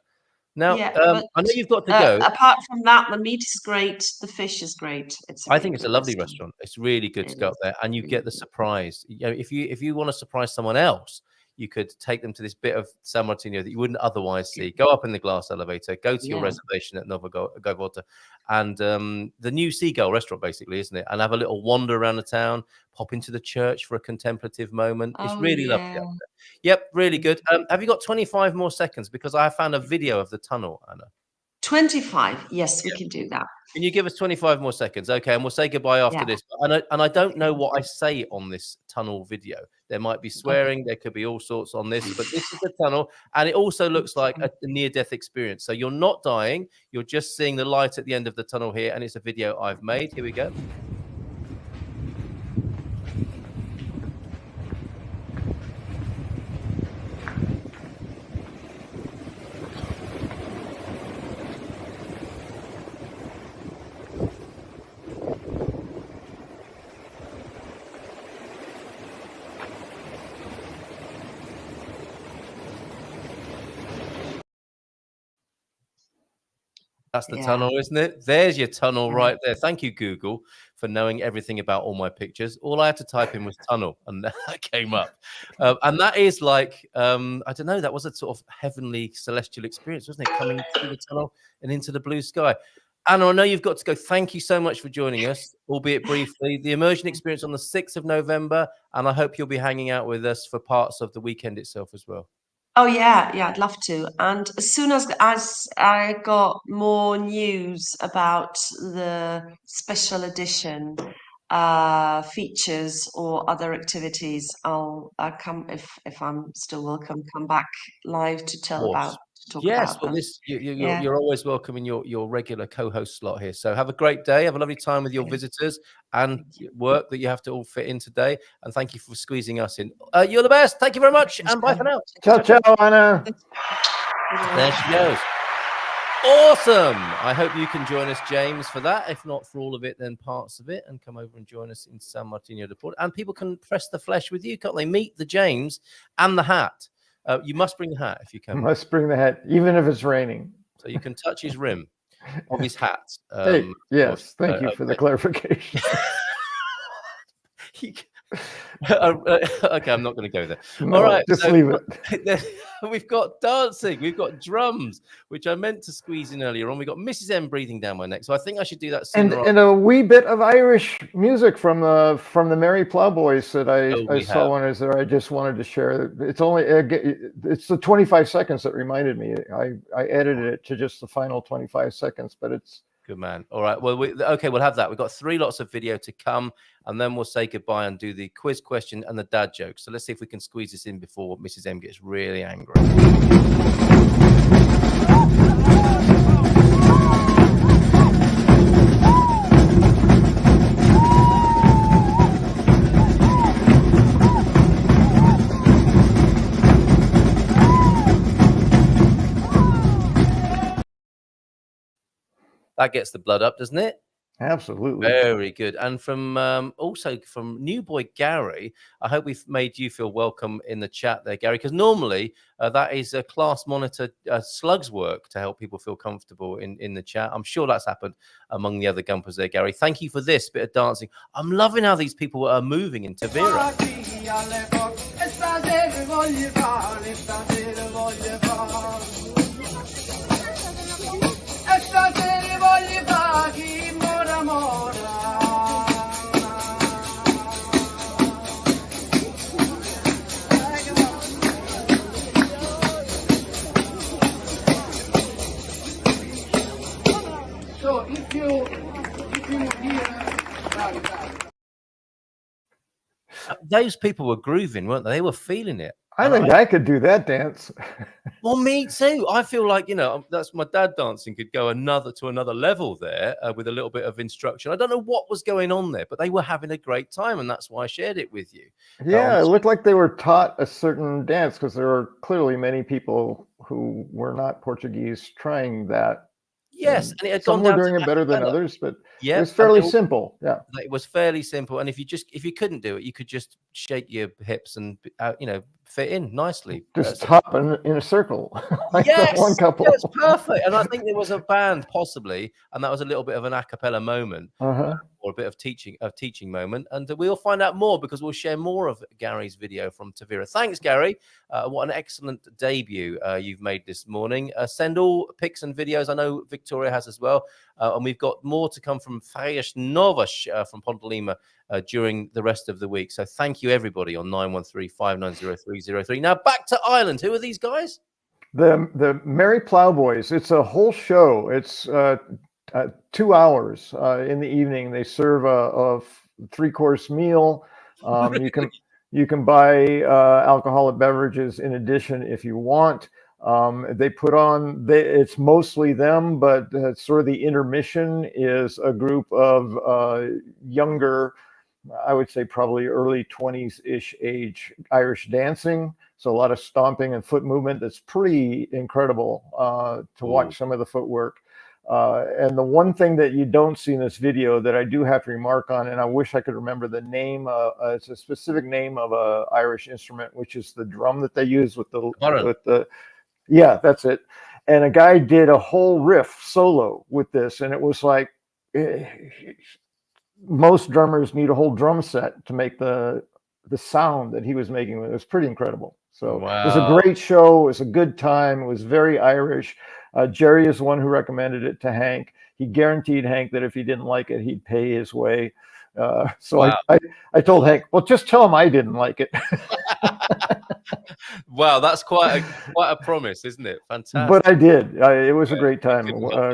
Now, Yeah, but I know you've got to go. apart from that, the meat is great. The fish is great. It's a I really think it's a good lovely restaurant. restaurant. It's really good to It go is up there, and you really get the good. surprise. You know, if you want to surprise someone else, you could take them to this bit of San Martino that you wouldn't otherwise see. Go up in the glass elevator, go to your Yeah. reservation at Nova Gaivota, and the new Seagull restaurant, basically, isn't it? And have a little wander around the town, pop into the church for a contemplative moment. It's Oh really lovely yeah. up there. Yep, really good. Have you got 25 more seconds? Because I found a video of the tunnel, Anna. 25. Yes, we can do that. Can you give us 25 more seconds? Okay, and we'll say goodbye after Yeah. this. And I don't know what I say on this tunnel video. There might be swearing, there could be all sorts on this, but this is the tunnel, and it also looks like a near-death experience. So you're not dying, you're just seeing the light at the end of the tunnel here, and it's a video I've made. Here we go. That's the Yeah. tunnel, isn't it? There's your tunnel Yeah. right there. Thank you, Google, for knowing everything about all my pictures. All I had to type in was tunnel, and that came up. And that is like, I don't know, that was a sort of heavenly celestial experience, wasn't it? Coming through the tunnel and into the blue sky. Anna, I know you've got to go. Thank you so much for joining us, albeit briefly. The immersion experience on the 6th of November, and I hope you'll be hanging out with us for parts of the weekend itself as well. Oh yeah, yeah, I'd love to. And as soon as I got more news about the special edition features or other activities, I'll come if I'm still welcome, come back live to tell about talk Yes, about well, them. Yeah. you're always welcome in your regular co-host slot here. So have a great day. Have a lovely time with your Okay. visitors and Thank you. work that you have to all fit in today. And thank you for squeezing us in. You're the best. Thank you very much, and bye for now. Ciao, ciao, Anna. There she goes. Awesome. I hope you can join us, James, for that. If not for all of it, then parts of it, and come over and join us in San Martino de Porto. And people can press the flesh with you, can't they? Meet the James and the hat. You must bring the hat if you can. Must bring the hat, even if it's raining. So you can touch his rim. of his hat. Hey, yes, or- thank you for the clarification. Okay, I'm not going to go there. No, All right, just so leave it. we've got dancing, we've got drums, which I meant to squeeze in earlier on. We've got Mrs. M breathing down my neck, so I think I should do that And sooner. and a wee bit of Irish music from the Merry Plowboys that I saw when I was there. I just wanted to share. It's only it's the 25 seconds that reminded me. I edited it to just the final 25 seconds, but it's Good man. All right. Well, okay, we'll have that. We've got 3 lots of video to come, and then we'll say goodbye and do the quiz question and the dad joke. So let's see if we can squeeze this in before Mrs. M gets really angry. That gets the blood up, doesn't it? absolutely. Very good. And from also from new boy Gary, I hope we've made you feel welcome in the chat there, Gary, because normally that is a class monitor slugs work to help people feel comfortable in the chat. I'm sure that's happened among the other gumpers there, Gary. Thank you for this bit of dancing. I'm loving how these people are moving in Tavira. So if you hear, Those people were grooving, weren't they? They were feeling it. I think I could do that dance. Well, me too. I feel like, that's my dad dancing could go to another level there with a little bit of instruction. I don't know what was going on there, but they were having a great time, and that's why I shared it with you. Yeah, it looked like they were taught a certain dance because there were clearly many people who were not Portuguese trying that. Yes, and it had Some gone were down doing to it better than acapella. others, but Yeah, it was fairly simple. Yeah, it was fairly simple, and if you couldn't do it, you could just shake your hips and fit in nicely. just hop in a circle. Like Yes, one couple. yes, perfect. And I think there was a band possibly, and that was a little bit of an a cappella moment. Or a bit of teaching moment, and we'll find out more because we'll share more of Gary's video from Tavira. Thanks, Gary. What an excellent debut you've made this morning. Send all pics and videos. I know Victoria has as well, and we've got more to come from Farias Novas from Ponte Lima during the rest of the week. So thank you everybody on 913-590-303. Now back to Ireland. Who are these guys? The Merry Plowboys. It's a whole show. It's 2 hours in the evening. They serve a 3-course meal. You can buy alcoholic beverages in addition if you want. They put on. It's mostly them, but sort of the intermission is a group of younger, I would say probably early 20s-ish age Irish dancing. So a lot of stomping and foot movement. That's pretty incredible to watch some of the footwork. And the one thing that you don't see in this video that I do have to remark on, and I wish I could remember the name, it's a specific name of a Irish instrument, which is the drum that they use with the yeah, that's it. And a guy did a whole riff solo with this, and it was like most drummers need a whole drum set to make the sound that he was making. It was pretty incredible. So It was a great show. It was a good time. It was very Irish. Jerry is the one who recommended it to Hank. He guaranteed Hank that if he didn't like it, he'd pay his way. I told Hank, well, just tell him I didn't like it. Wow, that's quite a promise, isn't it? Fantastic. But I did. It was a great time.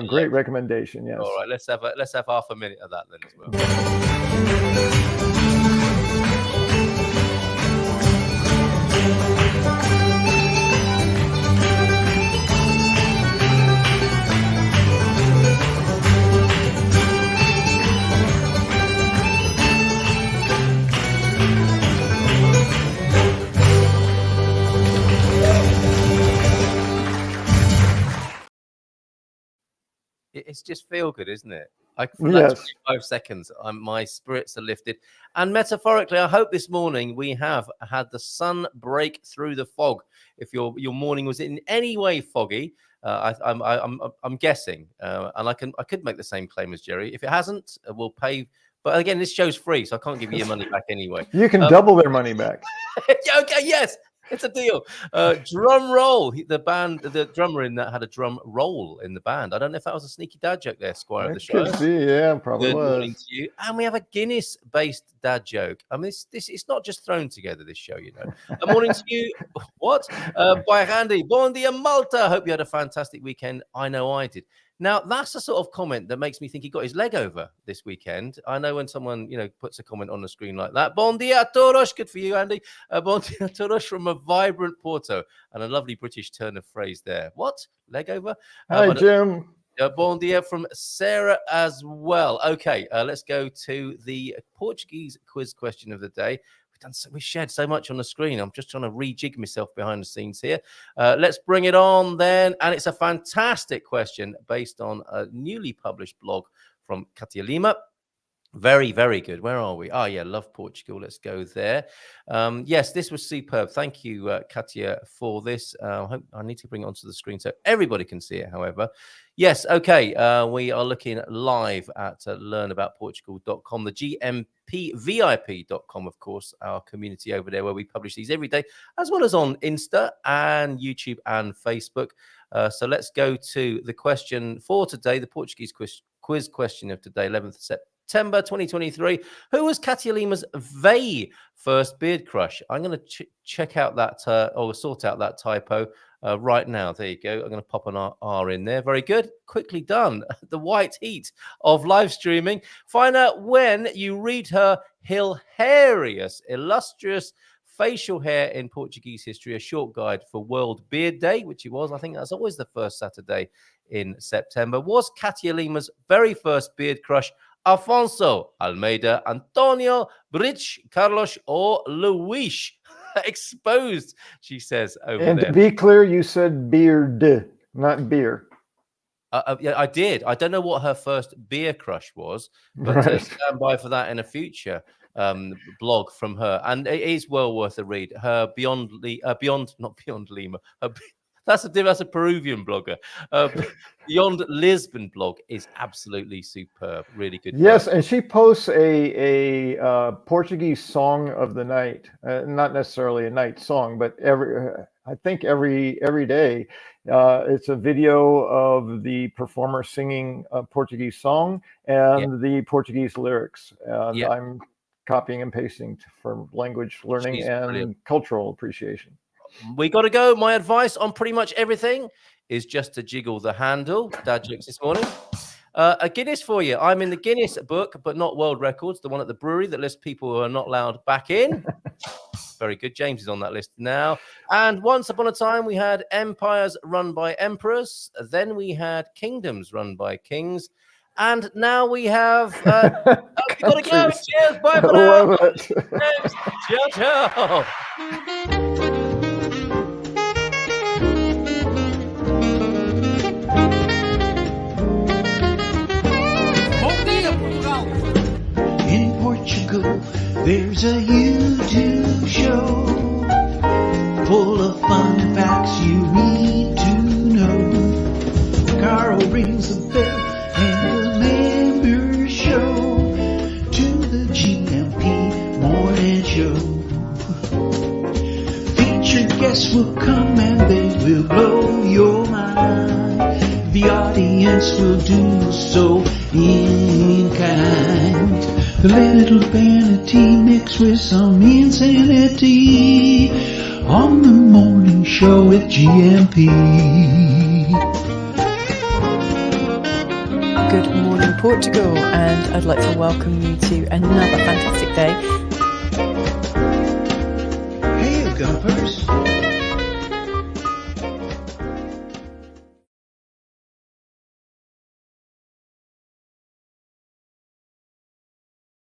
Great recommendation. Yes. All right, let's have half a minute of that then as well. It's just feel good, isn't it? For that Yes. 25 seconds, my spirits are lifted. And metaphorically, I hope this morning we have had the sun break through the fog. If your morning was in any way foggy, I'm guessing, and I could make the same claim as Jerry. If it hasn't, we'll pay. But again, this show's free, so I can't give you your money back anyway. You can double their money back. Yeah, okay, yes, it's a deal. Drum roll. The drummer in that had a drum roll in the band. I don't know if that was a sneaky dad joke there, Squire of the It Show. could be, yeah, probably Good morning was. to you. And we have a Guinness-based dad joke. I mean, this it's not just thrown together, this show, you know. Good morning to you. What? By Randy. Bon dia, Malta. Hope you had a fantastic weekend. I know I did. Now, that's the sort of comment that makes me think he got his leg over this weekend. I know when someone, puts a comment on the screen like that. Bon dia a todos. Good for you, Andy. Bon dia a todos from a vibrant Porto. And a lovely British turn of phrase there. What? Leg over? Hi, Jim. Bon dia from Sarah as well. Okay, let's go to the Portuguese quiz question of the day. We shared so much on the screen. I'm just trying to rejig myself behind the scenes here. Let's bring it on then. And it's a fantastic question based on a newly published blog from Katia Lima. Very, very good. Where are we? Oh, yeah, love Portugal. Let's go there. Yes, this was superb. Thank you, Katia, for this. I need to bring it onto the screen so everybody can see it, however. Yes, okay. We are looking live at learnaboutportugal.com, the GMPVIP.com, of course, our community over there where we publish these every day, as well as on Insta and YouTube and Facebook. So let's go to the question for today, the Portuguese quiz question of today, 11th September 2023. Who was Katia Lima's very first beard crush? I'm going to check out that or sort out that typo right now. There you go. I'm going to pop an R in there. Very good. Quickly done. The white heat of live streaming. Find out when you read her hilarious, illustrious facial hair in Portuguese history, a short guide for World Beard Day, which it was. I think that's always the first Saturday in September. Was Katia Lima's very first beard crush Afonso, Almeida, Antonio, Bridge, Carlos, or Luis? Exposed, she says over and there. To be clear, you said beard, not beer. Yeah, I did. I don't know what her first beer crush was, but Right. stand by for that in a future blog from her. And it is well worth a read. Her Beyond Lima. That's a Peruvian blogger. Beyond Lisbon blog is absolutely superb. Really good. Yes, work. and she posts a Portuguese song of the night. Not necessarily a night song, but I think every day. It's a video of the performer singing a Portuguese song and the Portuguese lyrics. And I'm copying and pasting for language learning She's and brilliant. Cultural appreciation. We got to go. My advice on pretty much everything is just to jiggle the handle. Dad jokes this morning. A Guinness for you. I'm in the Guinness book, but not world records, the one at the brewery that lists people who are not allowed back in. Very good. James is on that list now. And once upon a time, we had empires run by emperors. Then we had kingdoms run by kings. And now we have... we got to go. Cheers. Bye for now. Love it. James. Ciao, ciao. In Portugal, there's a YouTube show full of fun facts you need to know. Carl rings the bell and the members show to the GMP morning show. Featured guests will come and they will blow your mind. The audience will do so in kind. The little vanity mixed with some insanity on the morning show with GMP. Good morning, Portugal, and I'd like to welcome you to another fantastic day. Hey, Gumpers.